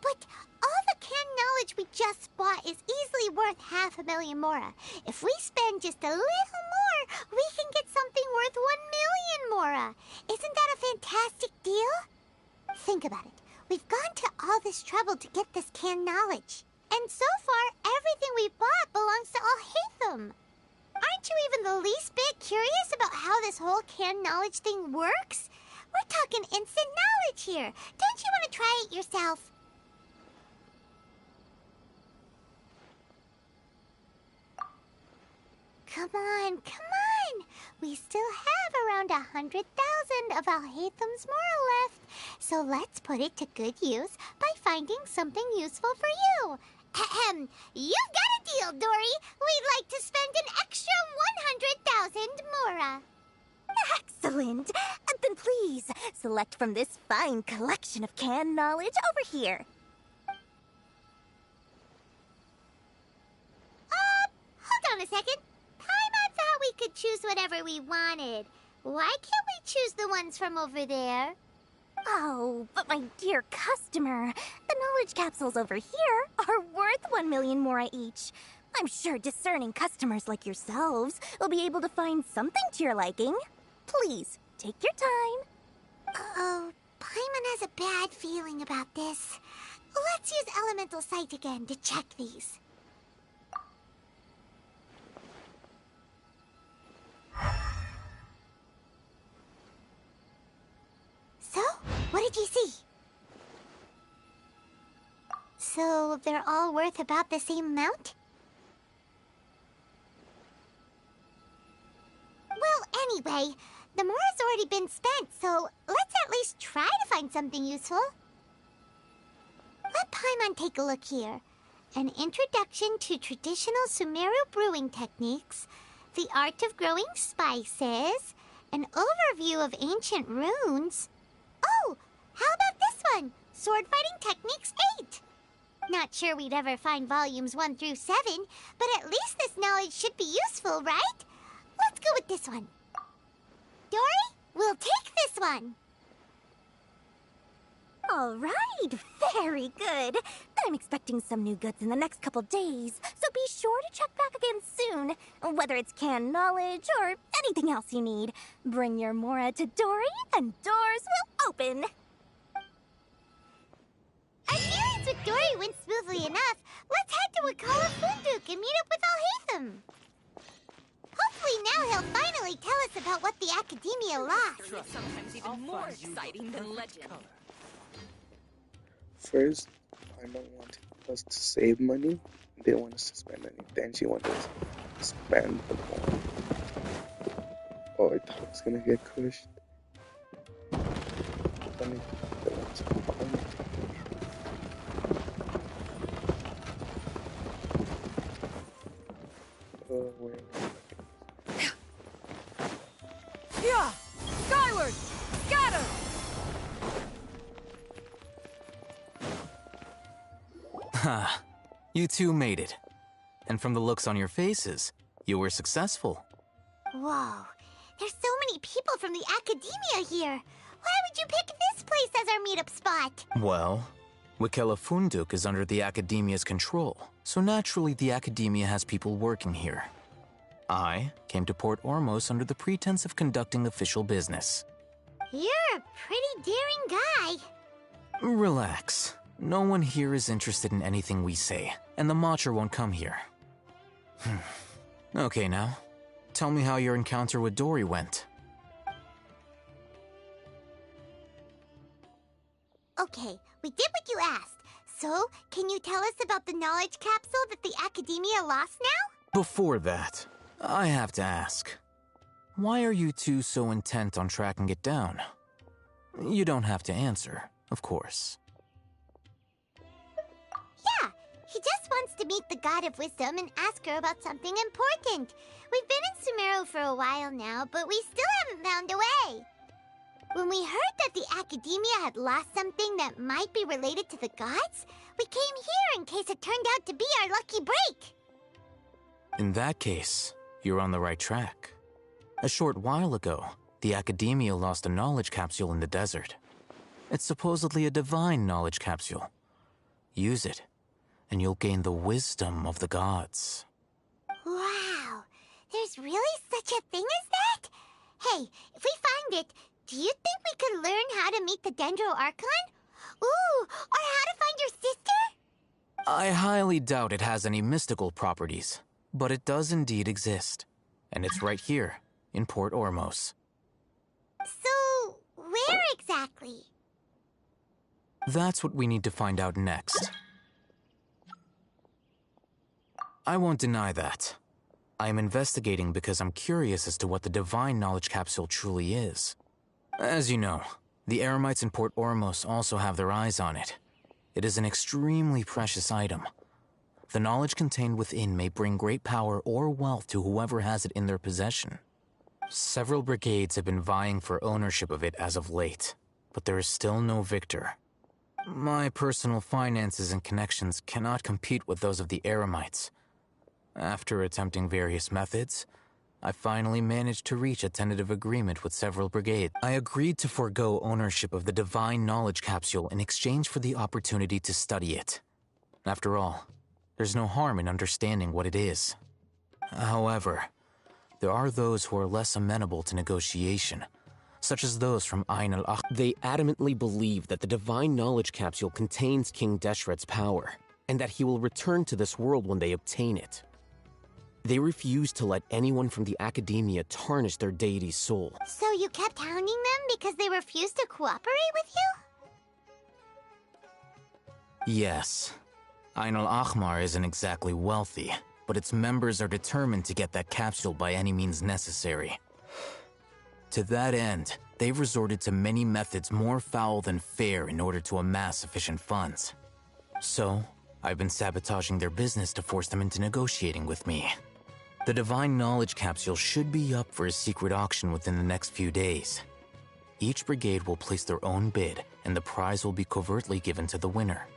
But all the canned knowledge we just bought is easily worth 500,000 Mora. If we spend just a little more, we can get something worth 1 million Mora. Isn't that a fantastic deal? Think about it. We've gone to all this trouble to get this canned knowledge. And so far, everything we bought belongs to Alhaitham. Aren't you even the least bit curious about how this whole canned knowledge thing works? We're talking instant knowledge here. Don't you want to try it yourself? Come on, come on! We still have around 100,000 of Alhaitham's Mora left, so let's put it to good use by finding something useful for you. Ahem, you've got a deal, Dory. We'd like to spend an extra 100,000 Mora. Excellent! Then please, select from this fine collection of canned knowledge over here. Hold on a second. Paimon thought we could choose whatever we wanted. Why can't we choose the ones from over there? Oh, but my dear customer, the knowledge capsules over here are worth 1 million mora each. I'm sure discerning customers like yourselves will be able to find something to your liking. Please, take your time. Uh-oh, Paimon has a bad feeling about this. Let's use Elemental Sight again to check these. So, what did you see? So, they're all worth about the same amount? Well, anyway, the mora's already been spent, so let's at least try to find something useful. Let Paimon take a look here. An introduction to traditional Sumeru brewing techniques, the art of growing spices, an overview of ancient runes. Oh, how about this one? Sword Fighting Techniques 8. Not sure we'd ever find volumes 1 through 7, but at least this knowledge should be useful, right? Let's go with this one. Dory, we'll take this one. All right, very good. I'm expecting some new goods in the next couple days, so be sure to check back again soon. Whether it's canned knowledge or anything else you need, bring your mora to Dory and doors will open. Our dealings with Dory went smoothly enough. Let's head to Wakala Funduk and meet up with Alhaitham. Hopefully now he'll finally tell us about what the Academia lost. Sometimes even more exciting than legend. First, Paimon wanted us to save money. Didn't want us to spend any. Then she wanted us to spend the more. Oh, I thought I was gonna get crushed. Let me go into Paimon. Oh, where? Yeah! Skyward! Scatter! Ha! You two made it. And from the looks on your faces, you were successful. Whoa, there's so many people from the Academia here. Why would you pick this place as our meetup spot? Well, Wakela Funduk is under the Academia's control, so naturally the Academia has people working here. I came to Port Ormos under the pretense of conducting official business. You're a pretty daring guy. Relax. No one here is interested in anything we say, and the Matcha won't come here. Okay now, tell me how your encounter with Dory went. Okay, we did what you asked. So, can you tell us about the knowledge capsule that the Academia lost now? Before that, I have to ask, why are you two so intent on tracking it down? You don't have to answer, of course. Yeah, he just wants to meet the God of Wisdom and ask her about something important. We've been in Sumeru for a while now, but we still haven't found a way. When we heard that the Academia had lost something that might be related to the gods, we came here in case it turned out to be our lucky break. In that case, you're on the right track. A short while ago, the Academia lost a knowledge capsule in the desert. It's supposedly a divine knowledge capsule. Use it, and you'll gain the wisdom of the gods. Wow, there's really such a thing as that? Hey, if we find it, do you think we could learn how to meet the Dendro Archon? Ooh, or how to find your sister? I highly doubt it has any mystical properties, but it does indeed exist. And it's right here, in Port Ormos. So, where exactly? That's what we need to find out next. I won't deny that. I am investigating because I'm curious as to what the divine knowledge capsule truly is. As you know, the Eremites in Port Ormos also have their eyes on it. It is an extremely precious item. The knowledge contained within may bring great power or wealth to whoever has it in their possession. Several brigades have been vying for ownership of it as of late, but there is still no victor. My personal finances and connections cannot compete with those of the Eremites. After attempting various methods, I finally managed to reach a tentative agreement with several brigades. I agreed to forego ownership of the Divine Knowledge Capsule in exchange for the opportunity to study it. After all, there's no harm in understanding what it is. However, there are those who are less amenable to negotiation, such as those from Ain al-Akh. They adamantly believe that the Divine Knowledge Capsule contains King Deshret's power, and that he will return to this world when they obtain it. They refuse to let anyone from the Academia tarnish their deity's soul. So you kept hounding them because they refused to cooperate with you? Yes. Ain al-Akhmar isn't exactly wealthy, but its members are determined to get that capsule by any means necessary. To that end, they've resorted to many methods more foul than fair in order to amass sufficient funds. So, I've been sabotaging their business to force them into negotiating with me. The Divine Knowledge Capsule should be up for a secret auction within the next few days. Each brigade will place their own bid, and the prize will be covertly given to the winner.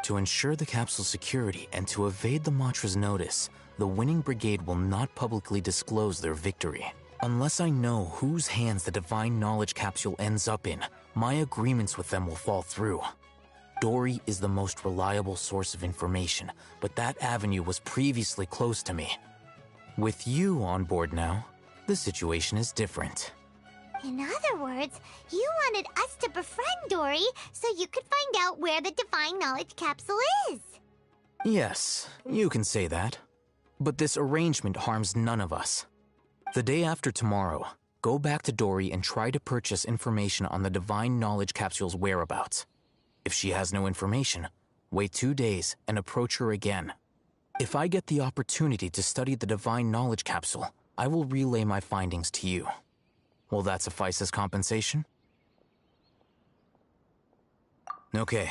To ensure the capsule's security and to evade the Matra's notice, the winning brigade will not publicly disclose their victory. Unless I know whose hands the Divine Knowledge Capsule ends up in, my agreements with them will fall through. Dory is the most reliable source of information, but that avenue was previously closed to me. With you on board now, the situation is different. In other words, you wanted us to befriend Dory so you could find out where the Divine Knowledge Capsule is. Yes, you can say that. But this arrangement harms none of us. The day after tomorrow, go back to Dory and try to purchase information on the Divine Knowledge Capsule's whereabouts. If she has no information, wait 2 days and approach her again. If I get the opportunity to study the Divine Knowledge Capsule, I will relay my findings to you. Will that suffice as compensation? Okay,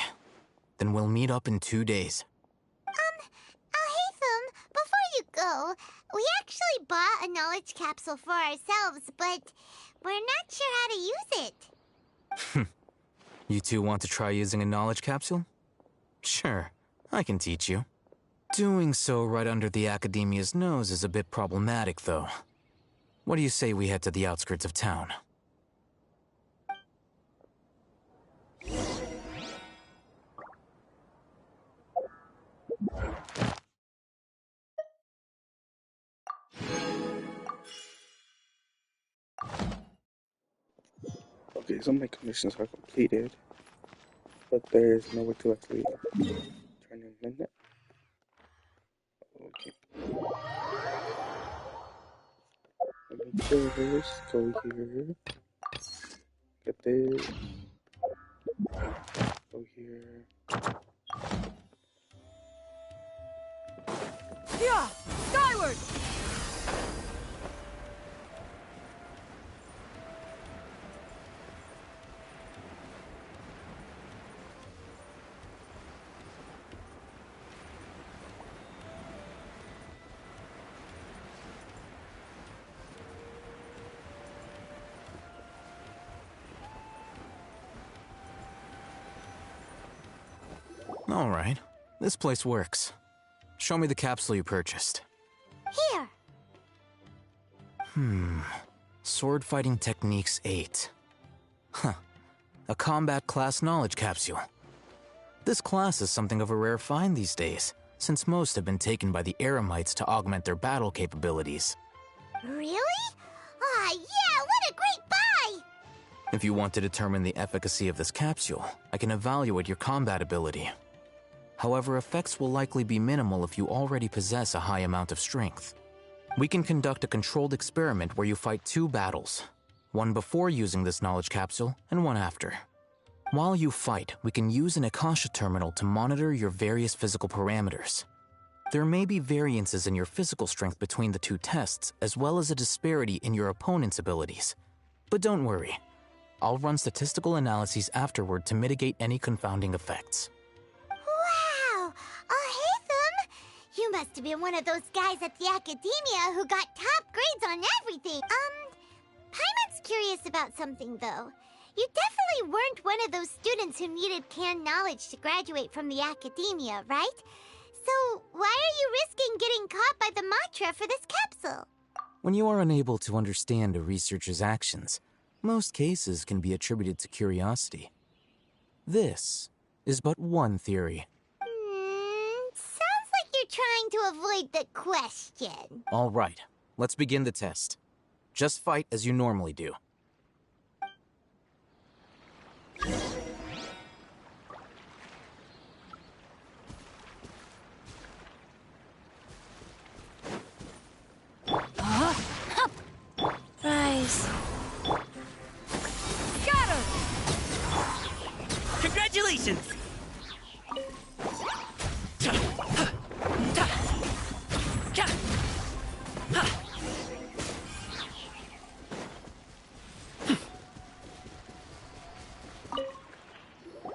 then we'll meet up in 2 days. Alhaitham, before you go, we actually bought a knowledge capsule for ourselves, but we're not sure how to use it. You two want to try using a knowledge capsule? Sure, I can teach you. Doing so right under the Academia's nose is a bit problematic, though. What do you say we head to the outskirts of town? Okay, some of my commissions are completed, but there's nowhere to actually turn in it. Okay. Let me just go here. Get this. Go here. Yeah! Skyward! All right, this place works. Show me the capsule you purchased. Here. Sword Fighting Techniques 8. Huh. A combat class knowledge capsule. This class is something of a rare find these days, since most have been taken by the Eremites to augment their battle capabilities. Really? Ah, yeah, what a great buy! If you want to determine the efficacy of this capsule, I can evaluate your combat ability. However, effects will likely be minimal if you already possess a high amount of strength. We can conduct a controlled experiment where you fight 2 battles, one before using this knowledge capsule and one after. While you fight, we can use an Akasha terminal to monitor your various physical parameters. There may be variances in your physical strength between the 2 tests, as well as a disparity in your opponent's abilities. But don't worry, I'll run statistical analyses afterward to mitigate any confounding effects. Wow! Alhaitham! You must have been one of those guys at the Academia who got top grades on everything. curious about something, though. You definitely weren't one of those students who needed canned knowledge to graduate from the academia, right? So, why are you risking getting caught by the Matra for this capsule? When you are unable to understand a researcher's actions, most cases can be attributed to curiosity. This is but one theory. Sounds like you're trying to avoid the question. All right, let's begin the test. Just fight as you normally do. Rise. Got him! Congratulations!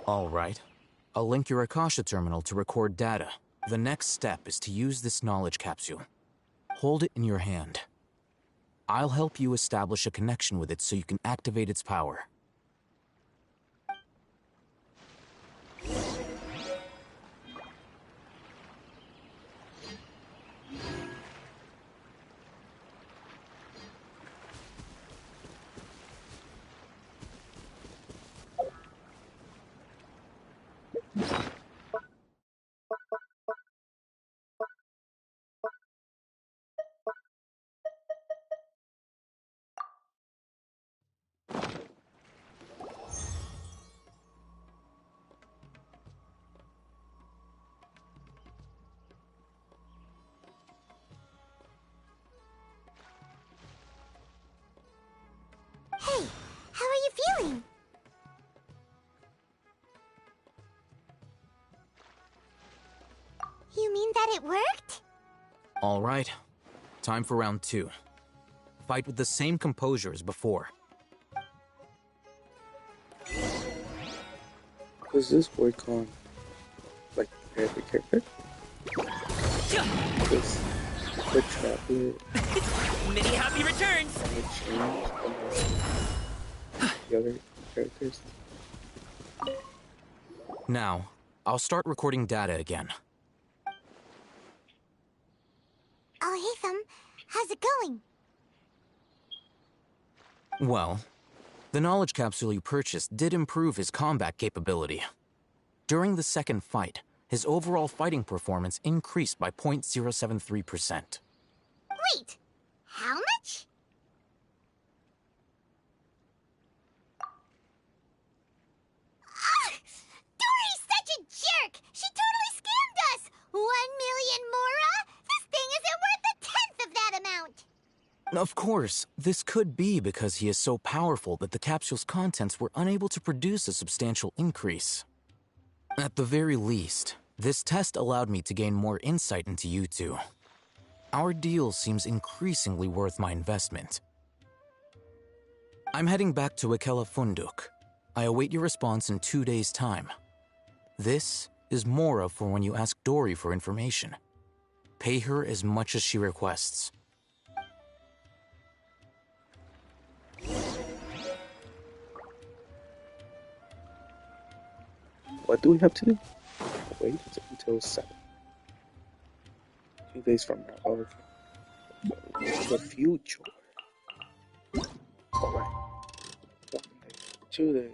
All right. I'll link your Akasha terminal to record data. The next step is to use this knowledge capsule. Hold it in your hand. I'll help you establish a connection with it so you can activate its power. Hey, how are you feeling? You mean that it worked? All right. Time for round 2. Fight with the same composure as before. Does this work on, like, every character? This quick traveler. Many happy returns! And it changed on the other characters. Now, I'll start recording data again. Alhaitham, how's it going? Well, the knowledge capsule you purchased did improve his combat capability. During the second fight, his overall fighting performance increased by 0.073%. Wait, how much? Dory's such a jerk! She totally scammed us! 1 million mora? This thing isn't worth a tenth of that amount! Of course, this could be because he is so powerful that the capsule's contents were unable to produce a substantial increase. At the very least, this test allowed me to gain more insight into you two. Our deal seems increasingly worth my investment. I'm heading back to Ikela Funduk. I await your response in 2 days' time. This is Mora for when you ask Dory for information. Pay her as much as she requests. What do we have to do? Wait until 7. 2 days from now. Oh, okay. The future. Alright. 1 day. 2 days.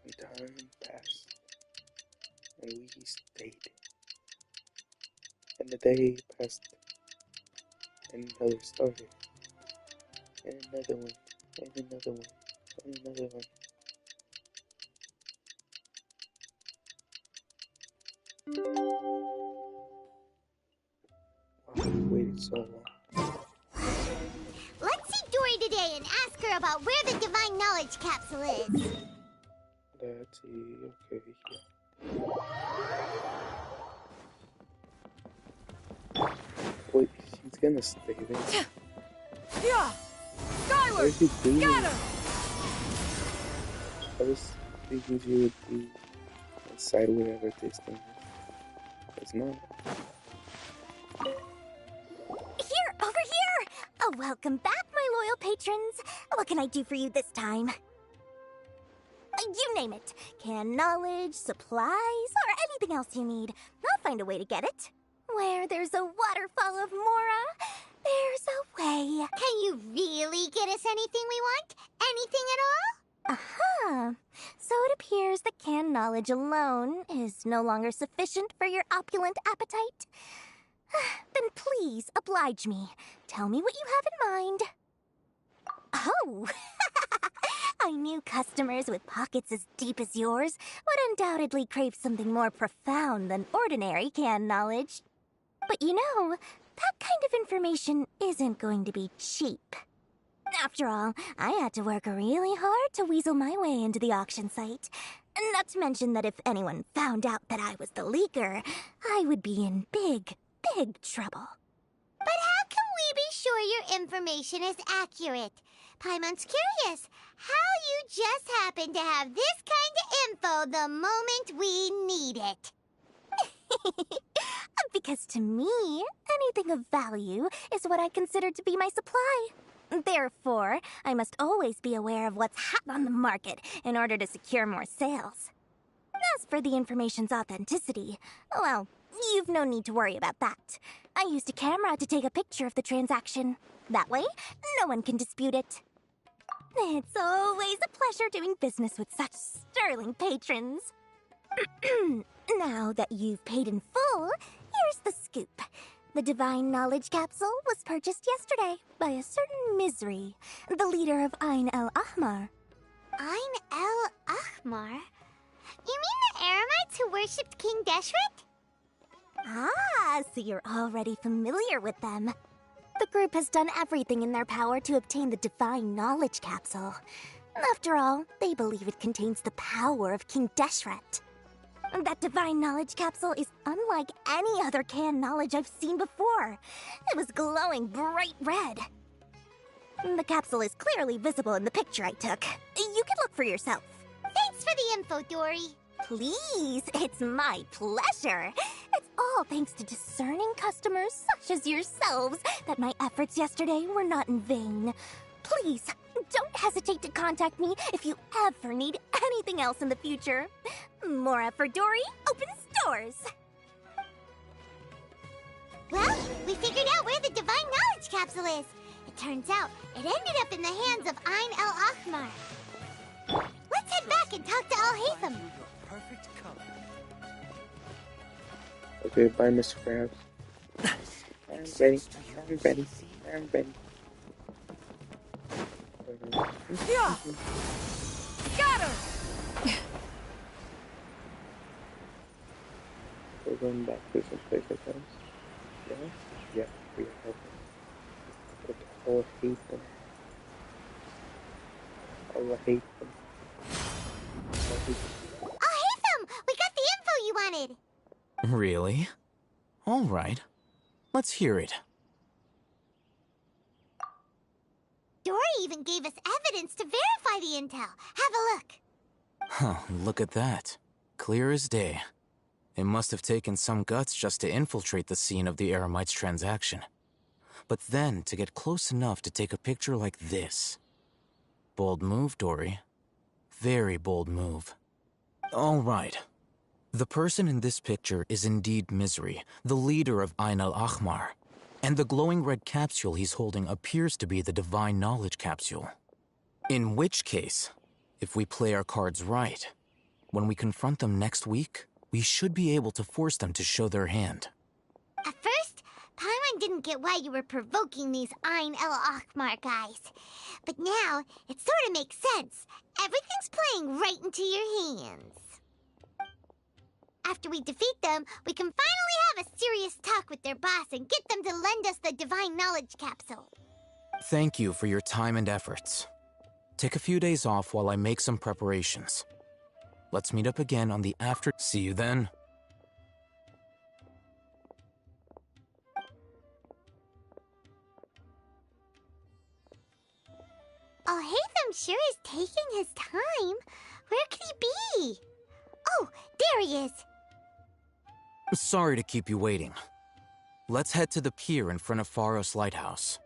And time passed. And we stayed. And the day passed. And another started. And another one. And another one. And another one. Wow, we waited so long. Let's see Dory today and ask her about where the divine knowledge capsule is. Let's see. Okay, yeah. Wait, she's gonna stay there. Yeah! Skyward! Where's he doing? Got him! I was thinking she would be inside wherever this thing is. It's not. Here, over here! Oh, welcome back, my loyal patrons. What can I do for you this time? You name it. Canned knowledge, supplies, or anything else you need. I'll find a way to get it. Where there's a waterfall of Mora, there's a way. Can you really get us anything we want? Anything at all? Uh-huh. So it appears that canned knowledge alone is no longer sufficient for your opulent appetite. Then please, oblige me. Tell me what you have in mind. Oh! I knew customers with pockets as deep as yours would undoubtedly crave something more profound than ordinary canned knowledge. But you know, that kind of information isn't going to be cheap. After all, I had to work really hard to weasel my way into the auction site. Not to mention that if anyone found out that I was the leaker, I would be in big, big trouble. But how can we be sure your information is accurate? Paimon's curious how you just happen to have this kind of info the moment we need it. Because to me, anything of value is what I consider to be my supply. Therefore, I must always be aware of what's hot on the market in order to secure more sales. As for the information's authenticity, well, you've no need to worry about that. I used a camera to take a picture of the transaction. That way, no one can dispute it. It's always a pleasure doing business with such sterling patrons. Now that you've paid in full, here's the scoop. The Divine Knowledge Capsule was purchased yesterday by a certain Misery, the leader of Ain el-Ahmar. Ain el-Ahmar? You mean the Eremites who worshipped King Deshret? Ah, so you're already familiar with them. The group has done everything in their power to obtain the Divine Knowledge Capsule. After all, they believe it contains the power of King Deshret. That Divine Knowledge Capsule is unlike any other canned knowledge I've seen before. It was glowing bright red. The capsule is clearly visible in the picture I took. You can look for yourself. Thanks for the info, Dory. Please, it's my pleasure. It's all thanks to discerning customers such as yourselves that my efforts yesterday were not in vain. Please, don't hesitate to contact me if you ever need anything else in the future. Mora for Dory opens doors. Well, we figured out where the Divine Knowledge Capsule is. It turns out it ended up in the hands of Ain el-Ahmar. Let's head back and talk to Alhaitham. Okay, bye, Mr. Krabs. I'm ready. I'm ready. I'm ready. Yeah. Got her. We're going back to some place like that. Yeah? Yeah, we are helping. But I'll hate them. I'll hate them. Alhaitham! We got the info you wanted! Really? All right. Let's hear it. Dory even gave us evidence to verify the intel. Have a look. Huh, look at that. Clear as day. It must have taken some guts just to infiltrate the scene of the Eremites' transaction. But then to get close enough to take a picture like this. Bold move, Dory. Very bold move. All right. The person in this picture is indeed Misery, the leader of Ain el-Ahmar. And the glowing red capsule he's holding appears to be the Divine Knowledge Capsule. In which case, if we play our cards right, when we confront them next week, we should be able to force them to show their hand. At first, Paimon didn't get why you were provoking these Ain el-Ahmar guys. But now, it sort of makes sense. Everything's playing right into your hands. After we defeat them, we can finally have a serious talk with their boss and get them to lend us the Divine Knowledge Capsule. Thank you for your time and efforts. Take a few days off while I make some preparations. Let's meet up again on the after... See you then. Alhaitham sure is taking his time. Where could he be? Oh, there he is. Sorry to keep you waiting. Let's head to the pier in front of Faros Lighthouse.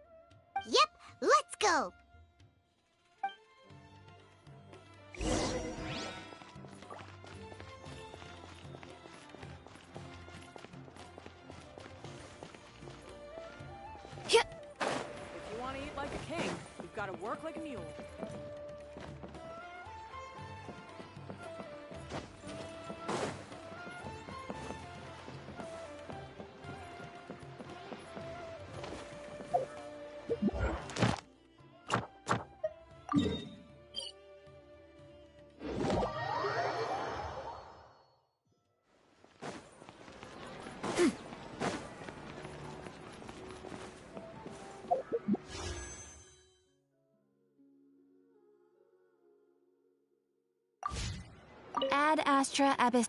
Yep, let's go! If you want to eat like a king, you've got to work like a mule. Ad Astra Abyss.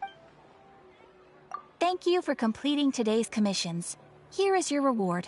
Thank you for completing today's commissions. Here is your reward.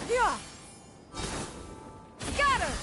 Yeah! Scatter!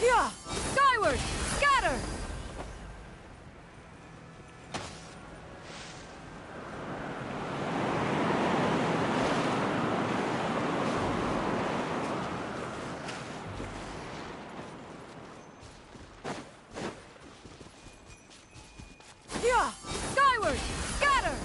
Yeah! Skyward! Scatter! Yeah! Skyward! Scatter!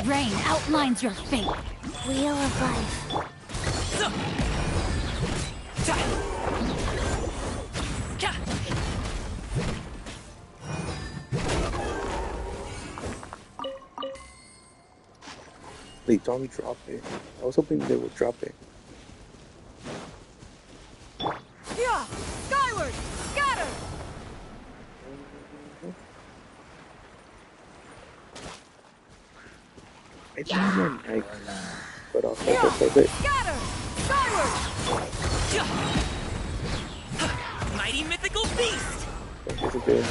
Rain outlines your fate. Wheel of life. They don't drop it. I was hoping they would drop it. Yeah! Skyward! Scatter! I think my mic cut off ever for a bit. Scatter! Skyward! Mighty mythical beast! That is a bit.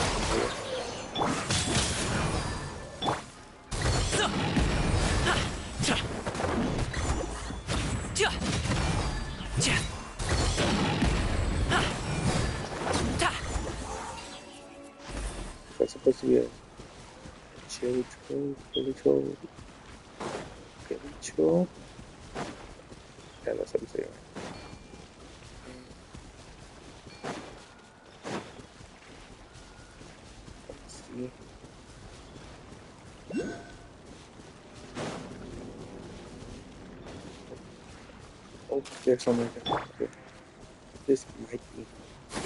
That's supposed to be a chill troll, chilly troll, chilly troll. Yeah, that's how you say it. Let's see. Oh, there's something like that. Okay. This might be.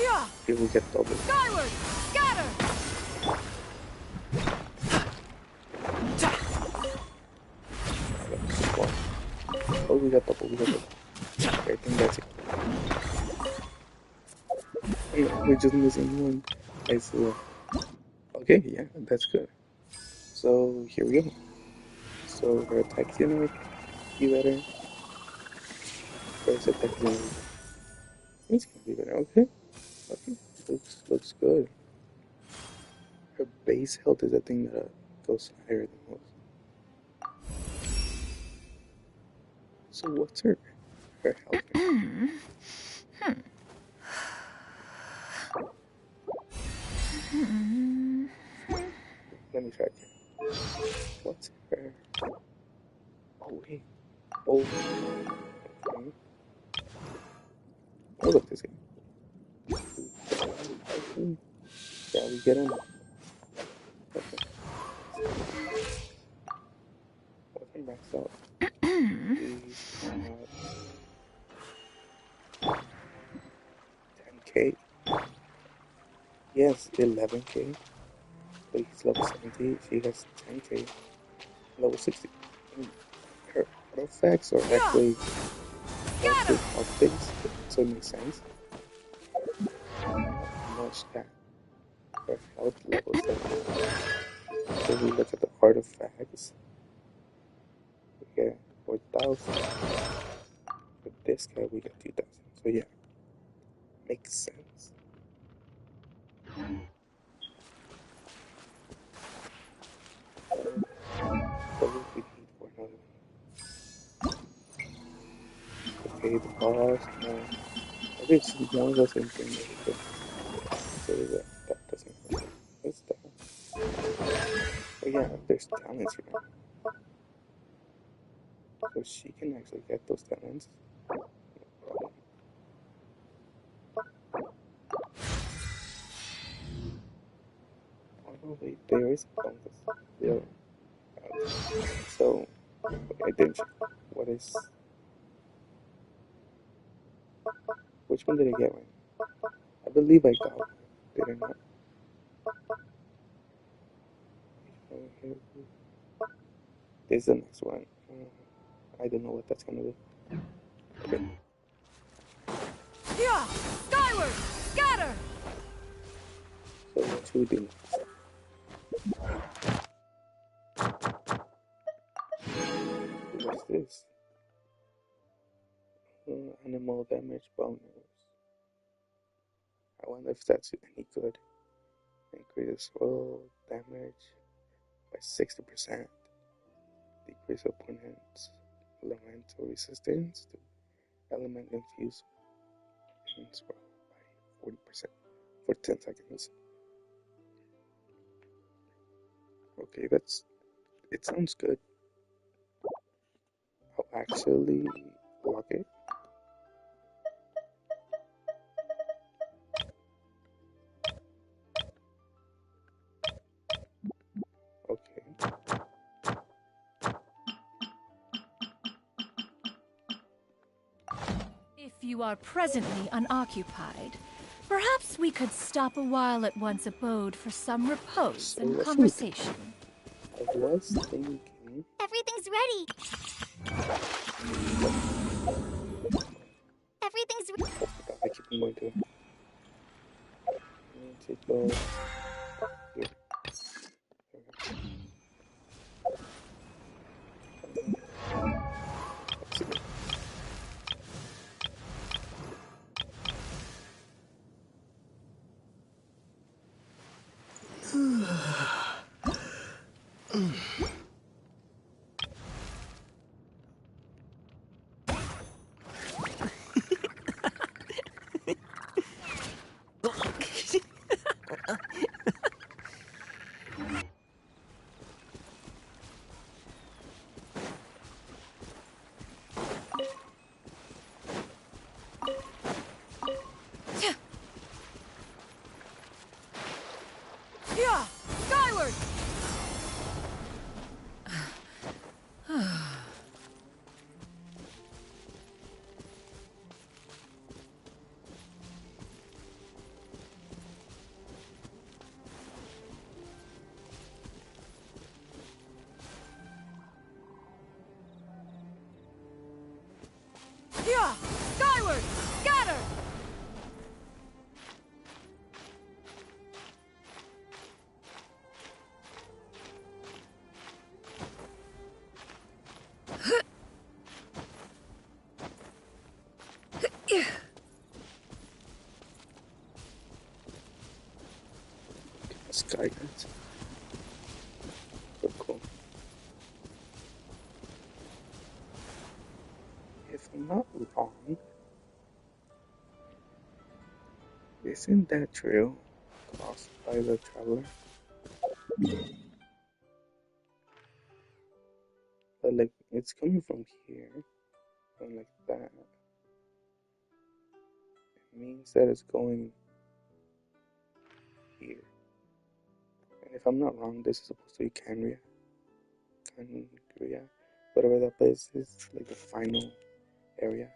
Yeah! Here we get double. Skyward! Scatter! Oh, we got double, we got double. Okay, I think that's it. Oh, we're just missing one. I see. Okay, yeah, that's good. So, here we go. So, her attack unit, be better. First attack unit. It's gonna be better, okay. Okay, looks good. Her base health is the thing that goes higher than most. So what's her health? Let me check. What's her? Oh wait. Oh. Okay. Oh look, this guy. Okay. Yeah, we get him. Okay. What's her max out? He's 10k. Yes, 11k. But he's level 70. She has 10k. Level 60. Her artifacts are actually health based, so it makes sense. How much that her health level is like. So we look at the artifacts. We get 4,000. For this guy, we get 2,000. So yeah, makes sense. What would we need for another one? Okay, the boss. No. Okay, it's more or less the same thing. So that doesn't help. What's that? Oh yeah, there's talents here. So she can actually get those talents. No problem. Oh no, wait, there is a bonus. Yeah. So, I didn't check. What is... Which one did I get right? I believe I got one. Did I not? This is the next one. I don't know what that's gonna be. Okay. Yeah! Skyward! Scatter! So what should we do next? What's this? Animal damage bonus. I wonder if that's any good. Increase roll damage by 60%. Decrease opponent's elemental resistance to element infused weapons by 40% for 10 seconds. Okay, it sounds good. I'll actually lock it. Okay. you are presently unoccupied, perhaps we could stop a while at one's abode for some repose and conversation. I was thinking. Everything's ready. Everything's ready. I keep on going to. Take those here. Yeah, skyward! Yeah, skyward! Scatter! Sky guys. So cool. If I'm not wrong, isn't that trail crossed by the traveler? But like it's coming from here, going like that. It means that it's going here. And if I'm not wrong, this is supposed to be Canria. Whatever that place is, like the final area.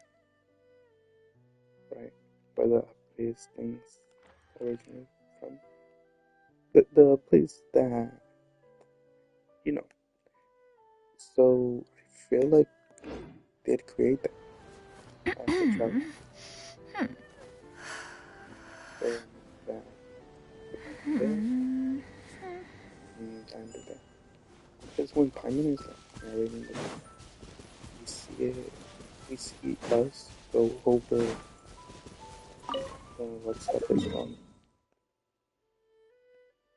Right? Where the place things originate from. The place that, you know. So I feel like they'd create that as the travel. So that there and there. Because when Paimon is like narrating the book, we see us go over what stuff is going.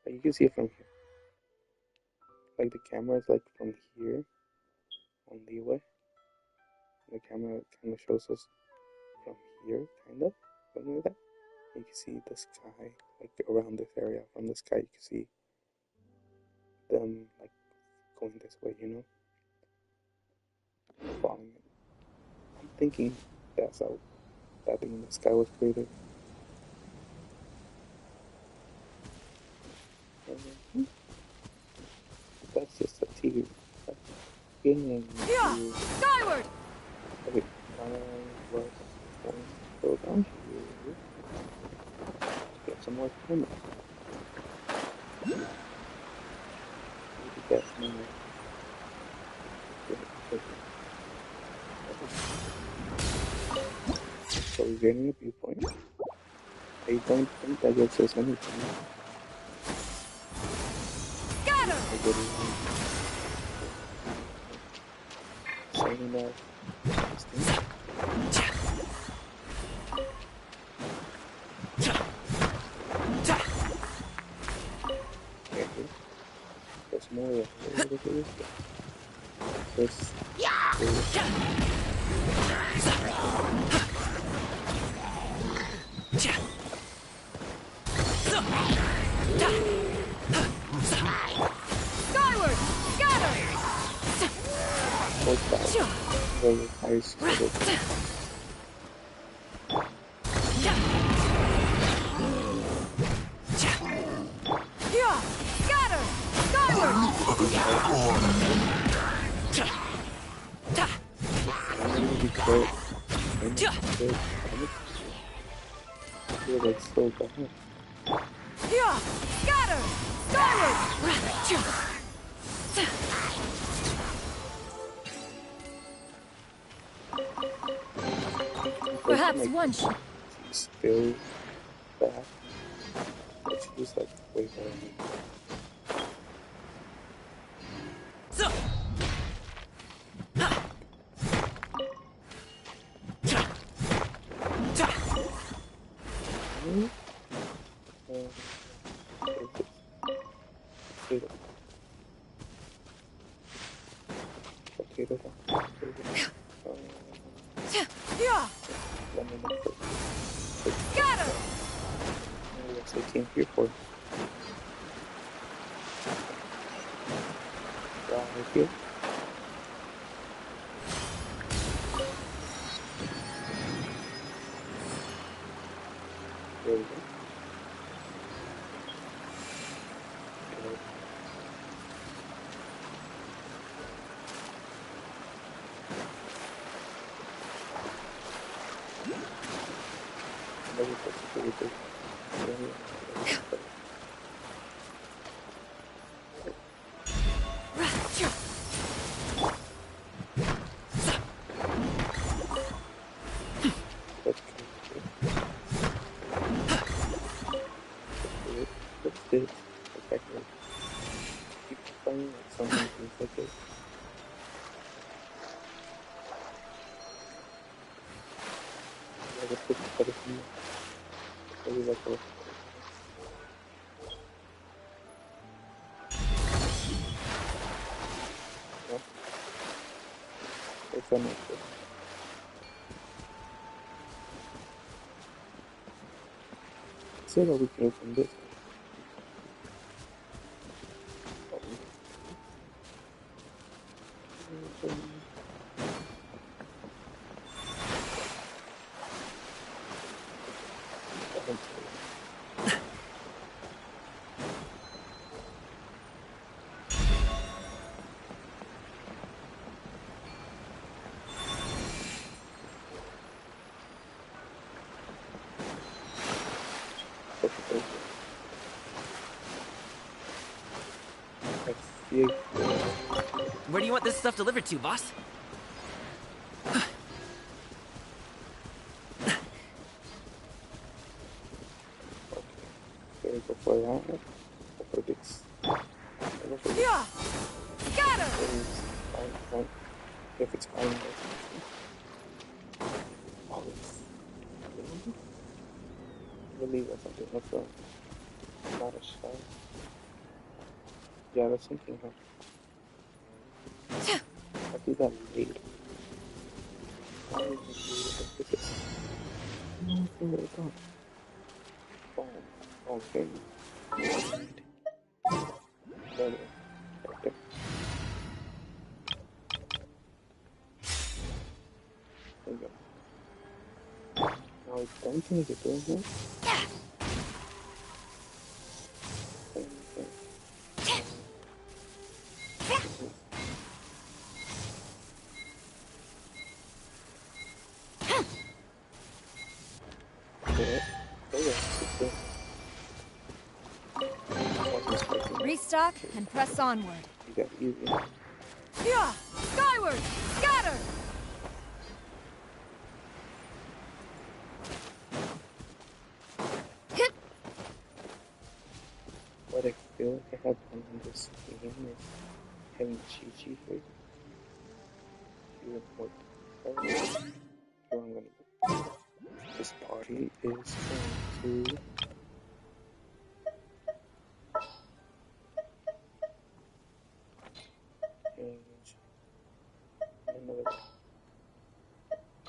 Like you can see it from here. Like the camera is like from here on leeway. The camera kind of shows us from here, kind of, something like that. You can see the sky, like around this area. From the sky, you can see them like going this way, you know, falling. I'm thinking that's how that thing in the sky was created. That's just a tear. Getting Yeah, skyward! Okay, I was going to go down here. Get some more time. Maybe get more. So we're getting a viewpoint. I don't think that gets us anything. Scatter! Saying that. There's more. This. Skyward! Scatter! Very nice. Yeah! Scatter! Skyward! You're like so bad. Yeah! Scatter! Skyward! Perhaps like, one should. She's still bad. But she's like way better. Yeah! Scatter! What's the team here for? Right here. There we go. What's this? Exactly. Keep playing like something like this. I just put the other thing. Maybe like a. No. It's not good. Say that we can open this. Where do you want this stuff delivered to, boss? Okay, go for that. Go for this. Yeah! Scatter! If it's fine, oh, it's really or something. That's not a shot. Yeah, that's something. I do that late. Why is this? No, okay. There we go. Right there. There we go. Now, I don't think it's doing here. Restock and press onward. You got easy. Yeah! Skyward! Scatter! What I feel like I have done in this game is having cheat here. You report. So I'm gonna do. This party is going to.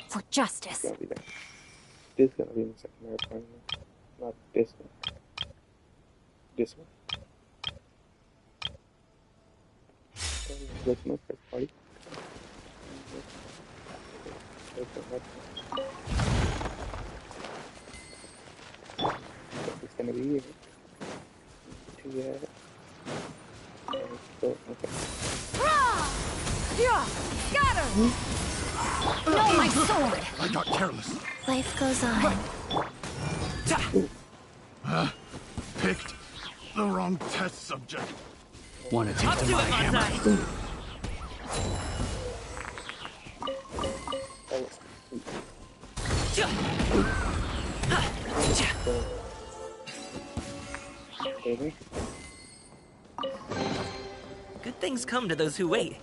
For justice. This is gonna be my secondary appointment, not this one. This one. That's my first party. It's gonna be here. Yeah. So, okay. Yeah! Scatter! No, my sword! I got careless. Life goes on. Picked the wrong test subject. Wanna take Up to to my it, hammer? Manzai. Good things come to those who wait.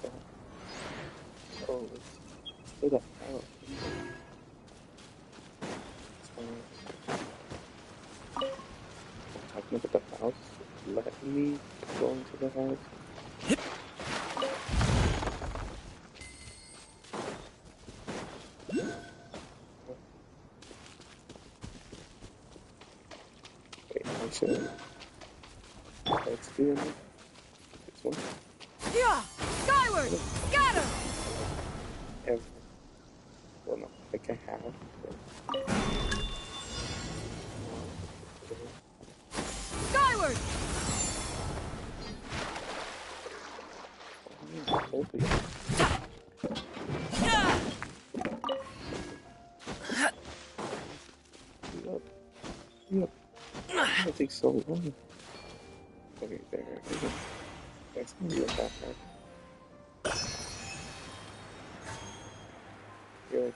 Oh, who the hell? Talking about the house, letting me go into the house. Wait, I should. Let's do it. This one. Yeah! Skyward! Scatter! Ever. Well, no, I can have. Skyward! Hopefully. Yep. That takes so long. Okay, there. That's gonna be a bad part. You're like,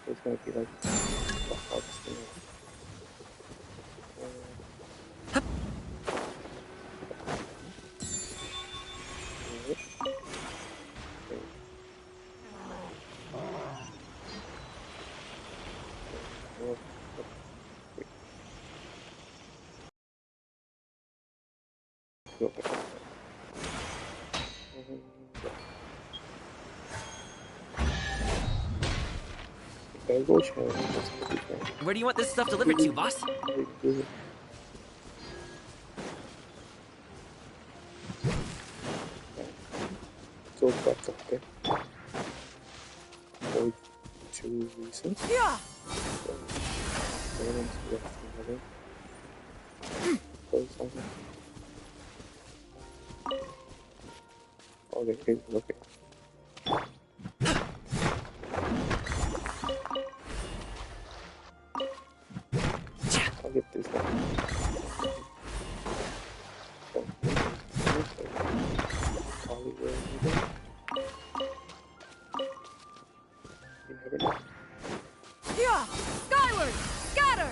it's gonna be like the hardest thing ever. Where do you want this stuff delivered to, boss? So that's okay. Go to reasons. Yeah! Okay, okay. I'll get this one. You never know. Yeah! Skyward! Scatter!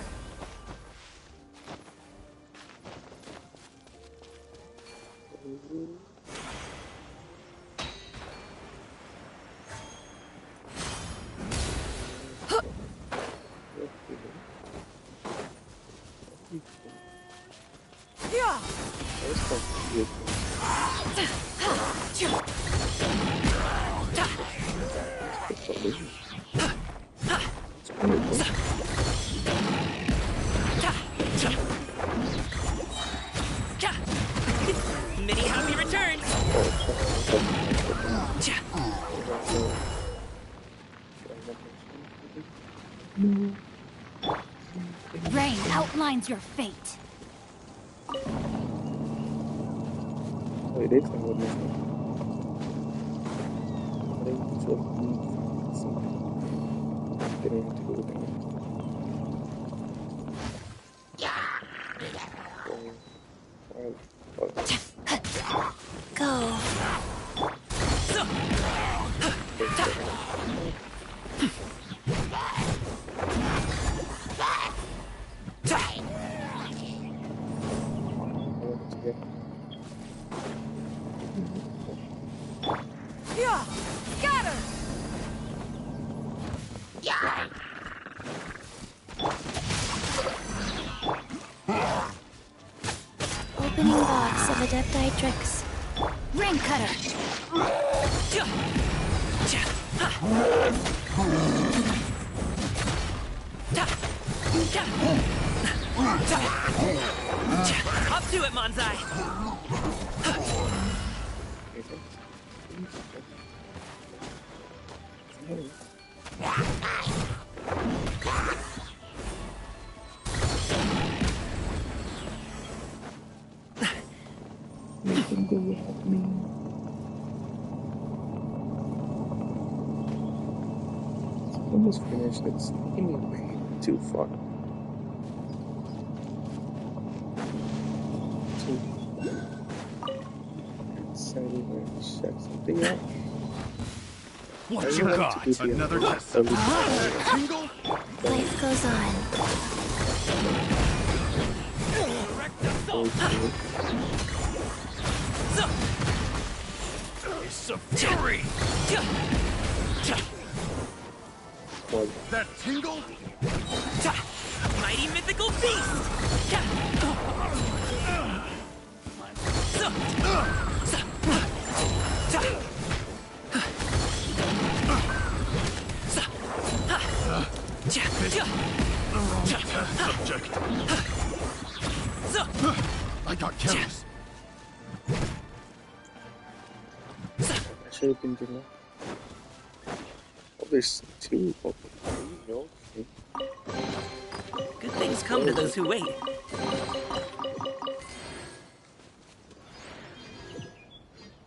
Yeah! Many happy returns! Rain outlines your fate. Oh, it is kind of missing. I think it's what didn't have to go with that. Go. Yeah! Scatter! Opening box of Adepti tricks. Ring cutter. Up to it, Manzai! Nothing go without me. It's almost finished. It's taking me way too far. decided to check something out. What you got? Another test. Life goes on. It's a fury! That tingle? Mighty mythical beast! The wrong test subject. I got careless. I should have been getting. Oh, there's two. Oh, no. Good things come to those who wait.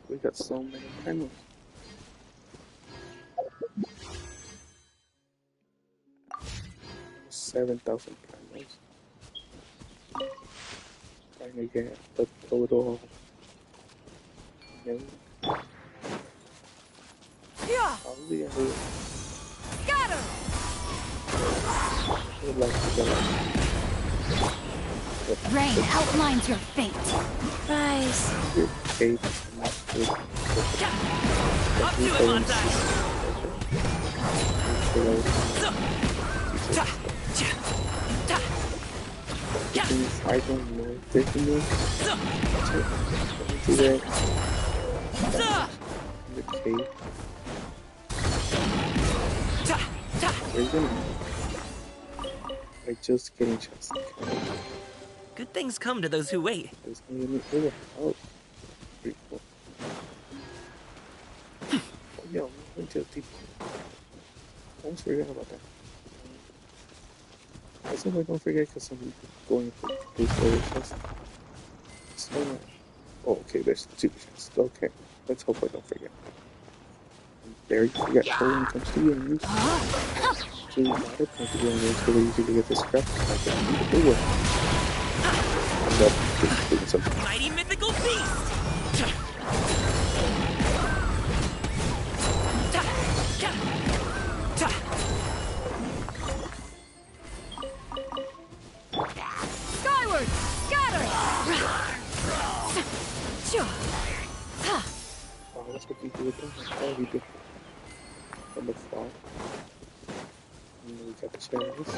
We got so many primals. Almost 7,000 primals. Trying to get the total. No. Probably I Got her! would like to go. Rain outlines your fate. Rise. Eight. Up to it, Montagne! I don't know if they can move. Today. The cave. Where you going? I just getting chance. Good things come to those who wait. There's gonna be over. Oh, pretty cool. Oh, yeah, we went to deep. Almost forgot about that. I said I don't forget because I'm going for this other chest. So, oh, okay, there's two chests. Okay, let's hope I don't forget. There you forget when it comes to enemies. So you got it, point to go in there, it's really easy to get this crap. I can do the big one. And up, doing something. Mighty mythical beast! Skyward! Scatter! Oh, that's what we do with them. That's all we do. From the fall. And then we got the chairs,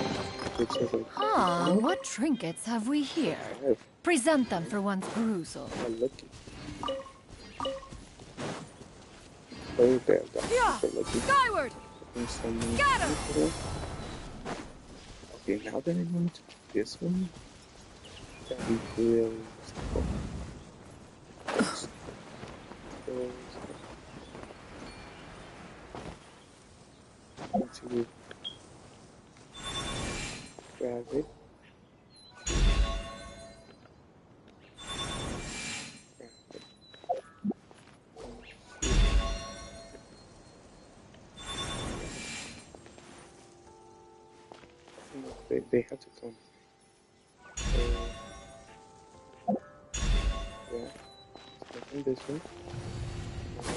which is like... Ah, what trinkets have we here? Present them for one's perusal. I'm lucky. Oh, there, got Skyward! Scatter! Okay, now that I want to do this one, that'd be really simple. To grab it. They have to come. Yeah, it's this way.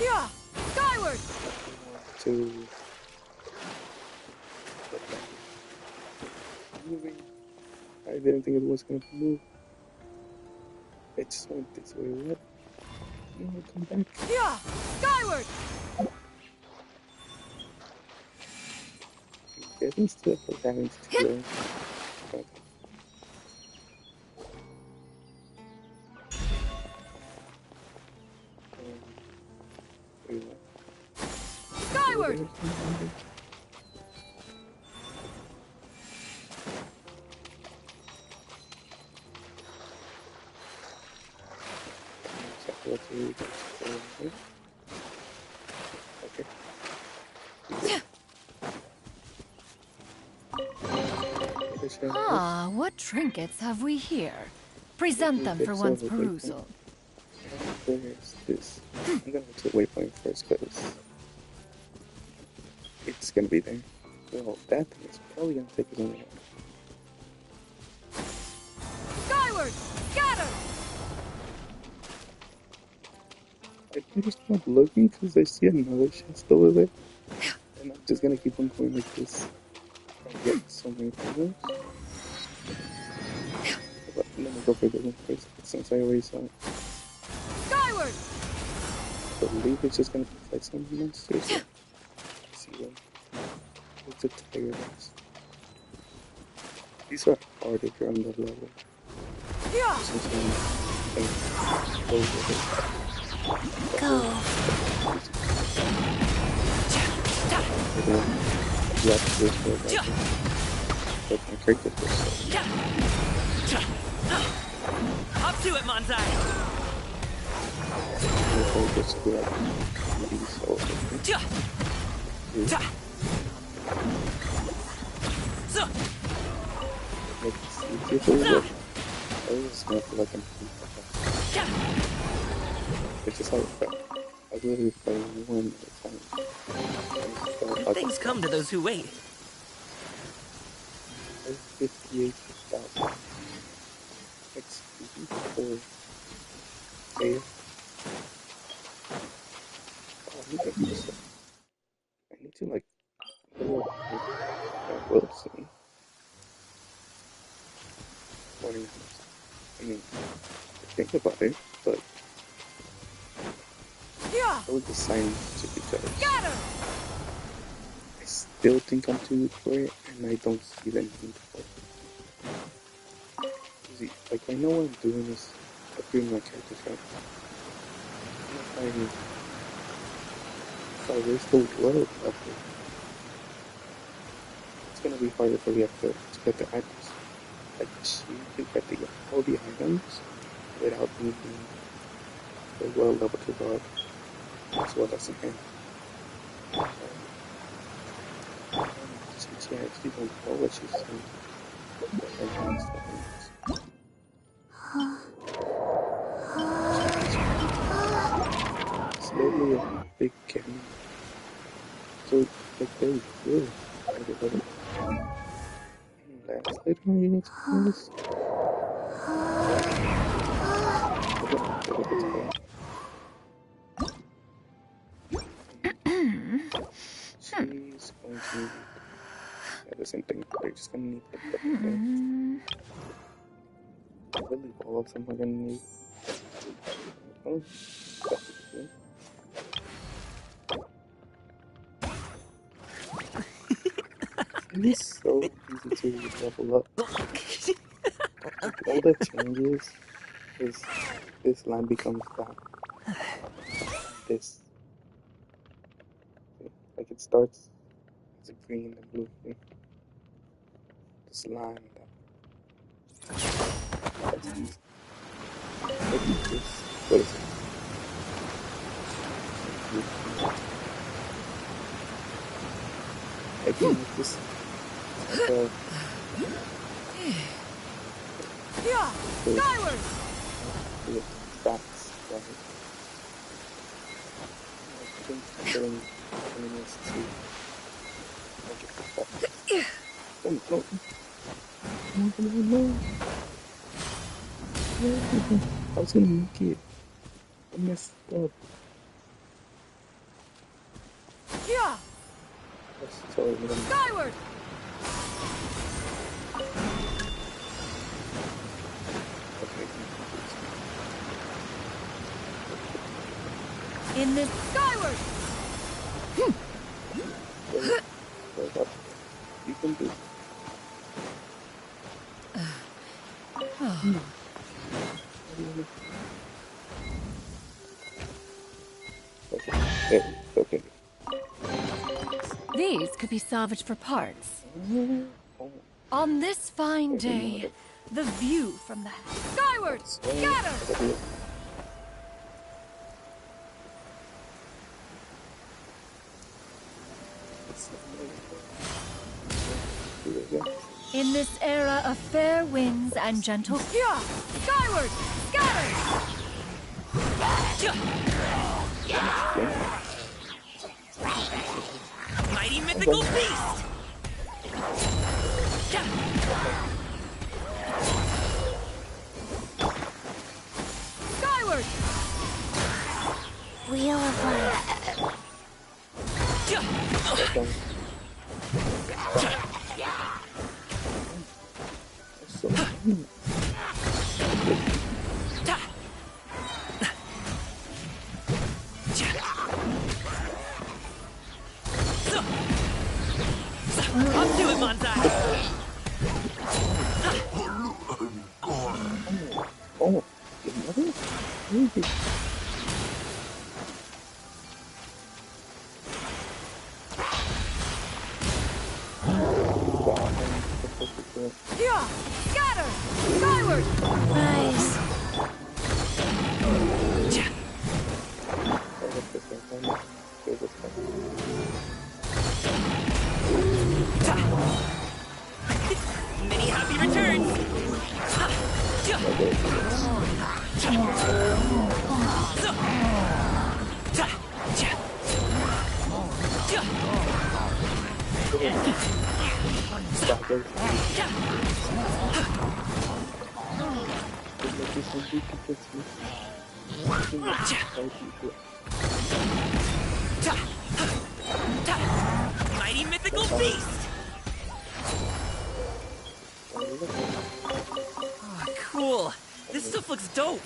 Yeah! Skyward! To moving. I didn't think it was gonna move. It just went this way. What? You wanna come back? Yeah! Skyward! Getting still for having to go. Okay. Skyward! Okay. Ah, what trinkets have we here? Present them for one's perusal. Where's this? I'm gonna go to the waypoint first because it's gonna be there. Well, that thing is probably gonna take us on the Skyward! Scatter! I think just stop looking because I see another chest over there. And I'm just gonna keep on going like this. I get so many problems. But let me go for this one first, since I already saw it. Skyward! I believe it's just gonna fight some monsters. So see them. It's a tiger ones. These are hard if you're on that level. Since Go. Left this way, but my character first. Up to it, Manzai! Just grab these also. Make it easier for you. I just not feel like I'm it's just how it felt. I literally played one at a time. Things come to those who wait. 58,000 XP for fail. Oh, I need to like will soon. I mean, think about it, but I would decide to because I still think I'm too weak for it, and I don't see the need for it. See, like I know what I'm doing is upgrading my characters, right? If I waste the world upgrade, it's gonna be harder for me to get the items. Like she can get all the items without needing the world level to God as well as in him. Since I actually don't know what she's saying. Slowly a big cannon. So like very good. Last later on you need to do this. She's going to need the same thing. They're just gonna need the thing. I believe all of them are gonna need. Oh, that's good. It is so easy to level up. All that changes is this line becomes that. This. Like it starts as a green and blue thing. This line that's easy. Like this. What is it? I can make this skyward! With facts, right? I think I'm getting enemies to make it perfect. Oh, no. I was gonna make it. I messed up. Sorry, Skyward! In this skyward! You can do. Okay. These could be salvaged for parts. On this fine day, the view from the skyward! Scatter! In this era of fair winds and gentle skyward! Scatter! Mighty mythical beast! Skyward! wheel of life. Up to it, Monzai! Oh, Yeah! Scatter! Skyward! Nice. Many happy returns! Mighty mythical beast! Oh, cool. This stuff looks dope.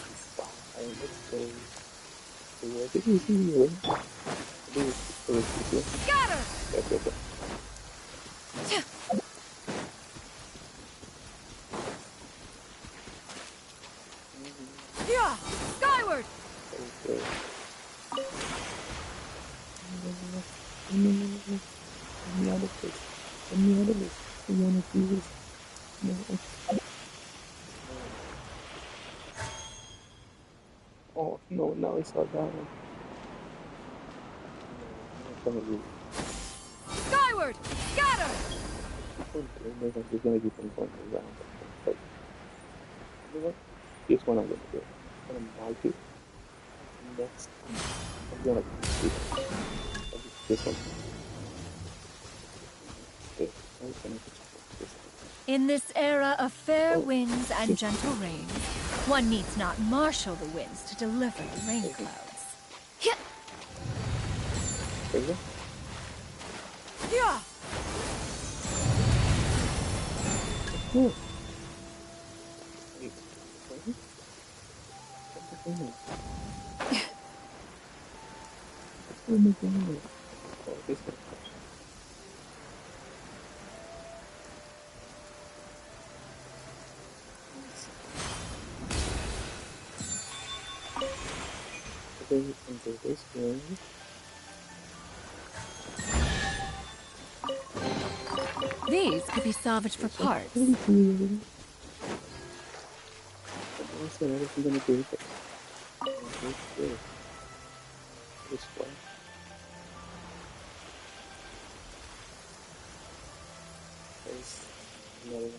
Scatter! Yeah! Skyward! Oh no, now I saw that one. Skyward! Scatter! I'm just gonna keep on going around. Like, you know what? Here's what I'm gonna do. I'm gonna mark it. Next, I'm gonna do this one. This one. In this era of fair winds and gentle rain, one needs not marshal the winds to deliver the rain clouds. There you go. Yeah! Cool. Oh my god. Oh, this one. Into this one. These could be salvaged for parts. What's the other thing gonna do? This one. There's another one.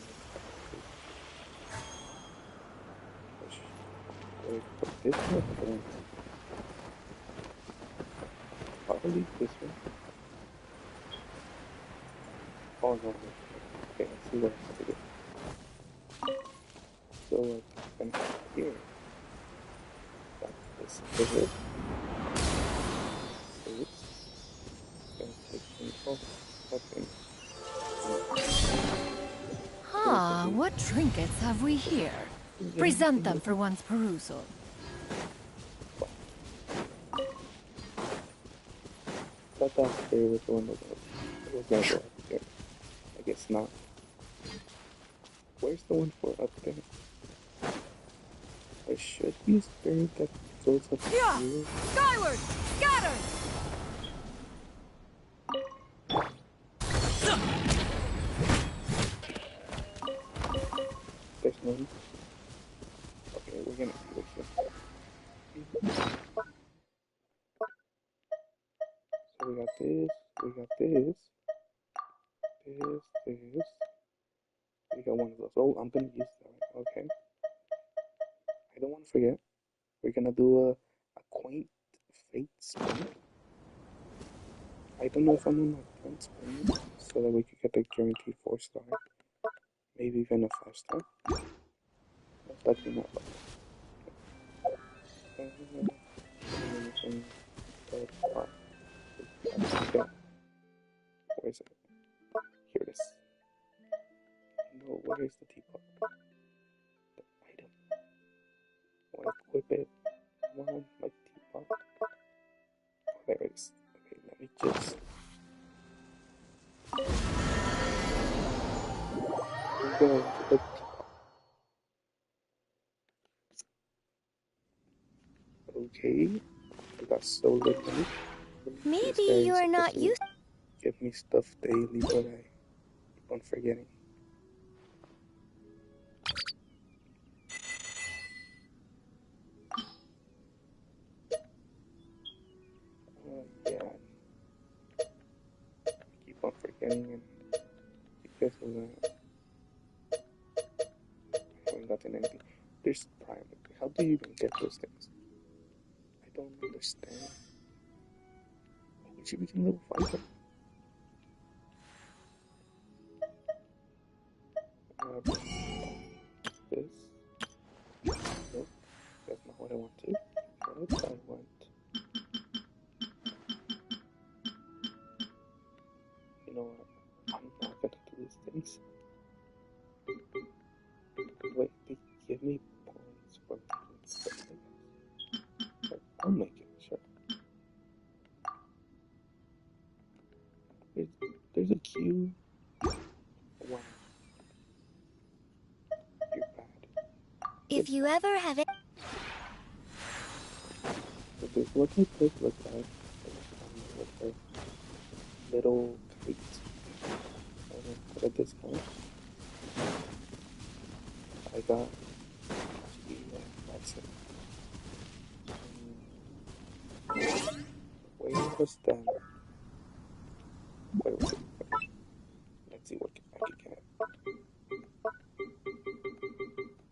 Put this one and probably this one. Oh no, okay, I see what I have to do. So I'm here. Got this pivot. This. Gonna take control. Okay. Ah, what trinkets have we here? Present them for one's perusal. Thought that there was the one that was gonna go up there. I guess not. Where's the one for up there? There should be a spirit that goes up Yeah! here. Skyward! Scatter! There's none. Okay, we're gonna do this one. So we got this, we got this, this. We got one of those. Oh, I'm gonna use that one. Okay. I don't want to forget. We're gonna do a quaint fate spin. I don't know if I'm on my 10th spin, so that we could get the guaranteed 4-star. Maybe even a 5-star. Most likely not. teapot. Where is it? Here it is. No, where is the teapot? The item. I want to equip it. Come on, my teapot. Oh, there it is. Okay, let me just. Go into the teapot. Okay, I got so lucky. Maybe you are not used. Give me stuff daily, but I keep on forgetting. Yeah, I keep on forgetting, and because of that, I haven't gotten anything. There's Prime. How do you even get those things? I don't understand. We should become level 5 then. This. Nope, that's not what I want to. What I want. You know what? I'm not gonna do these things. Wait, they give me points for making stuff like this. But I'll make it, sure. There's a queue. Wow. You're bad. If you ever have it. So this is what my place looks like. With a little kite. And at this point, I got that's it. Where was that? Where was it? Let's see what I can get.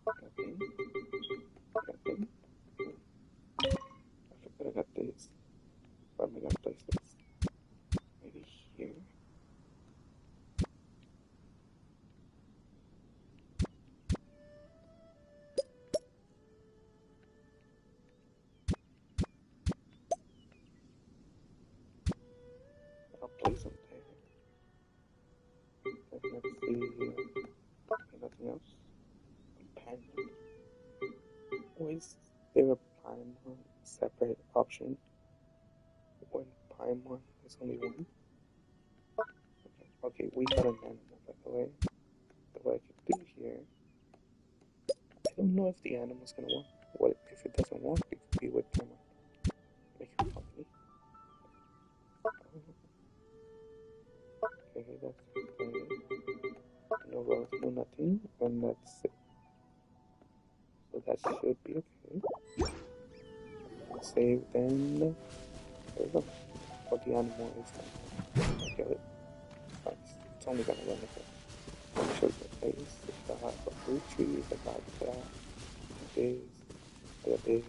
Nothing. Nothing. I forgot I got this. Where am I gonna place this? Maybe here. I'll place them there. And let's see here. Nothing else. Companion. Why is there a Paimon separate option when Paimon is only one? Okay, we got an animal by the way. But what I could do here, I don't know if the animal's gonna walk. What if it doesn't walk? It could be with Paimon. Make him company. Okay, that's okay. No rose, no nothing, and that's it. So that should be okay. Save then. There we go. Oh, the animal is gonna kill it. It's only gonna run it. I'll show you the place. I got the fruit trees. I got this. I got this.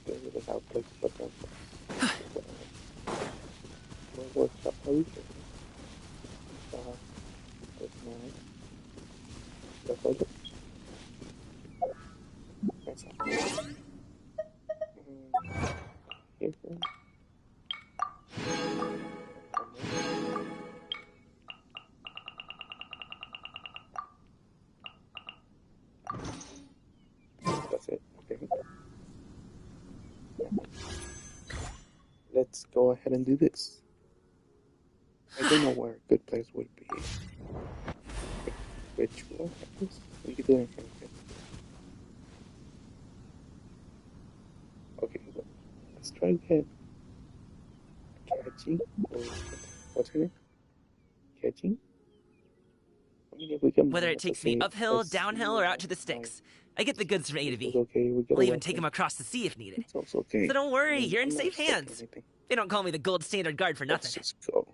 They really have a place to put them. What workshop are we doing? There's mine. That's all it. That's all. Here, here. That's it. Okay. Let's go ahead and do this. I don't know where a good place would be. Ritual, I guess. We could do it in front of it. Okay, well, let's try again. Catching? Or what's her name? Catching? I mean, if we can Whether it takes me uphill, downhill, or out to the sticks, I get the goods from A to B. Okay, we I'll even take them across the sea if needed. It's also okay. So don't worry, you're in safe hands. They don't call me the gold standard guard for nothing. Let's just go.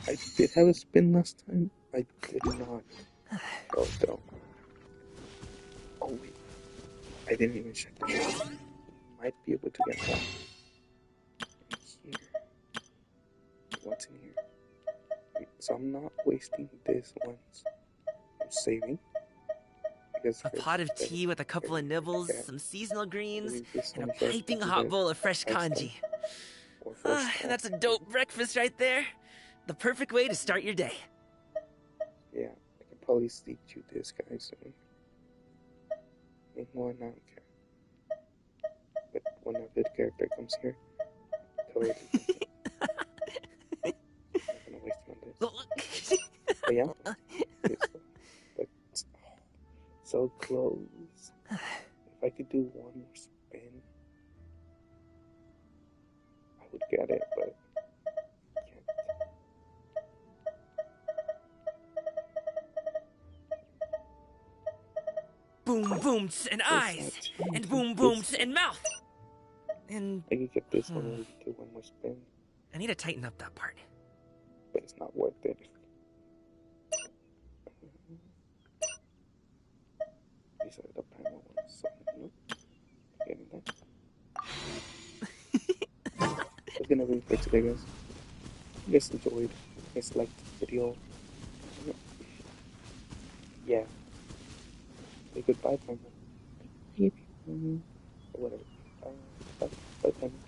I did have a spin last time. I did not. Oh, no. Oh, wait. I didn't even check the shop. Might be able to get one. Here. What's in here? Wait, So I'm not wasting this once. I'm saving. A pot of tea with a couple of nibbles, some seasonal greens, and a piping hot bowl of fresh kanji. That's a dope breakfast right there. The perfect way to start your day. Yeah, I can probably sneak you this guy soon. Meanwhile, I don't care. But when a good character comes here, totally different. I'm not gonna waste him on this. But yeah, but so close. If I could do one more spin, I would get it, but can't. Boom booms and eyes, and boom booms and mouth. And I could get this one when we do one more spin, I need to tighten up that part. but it's not worth it. These are the primal ones, so nope. Getting that. That's gonna be it for today, guys. If you guys enjoyed, if you guys liked the video, yeah. Say goodbye, primal. Or whatever. Bye, bye, primal.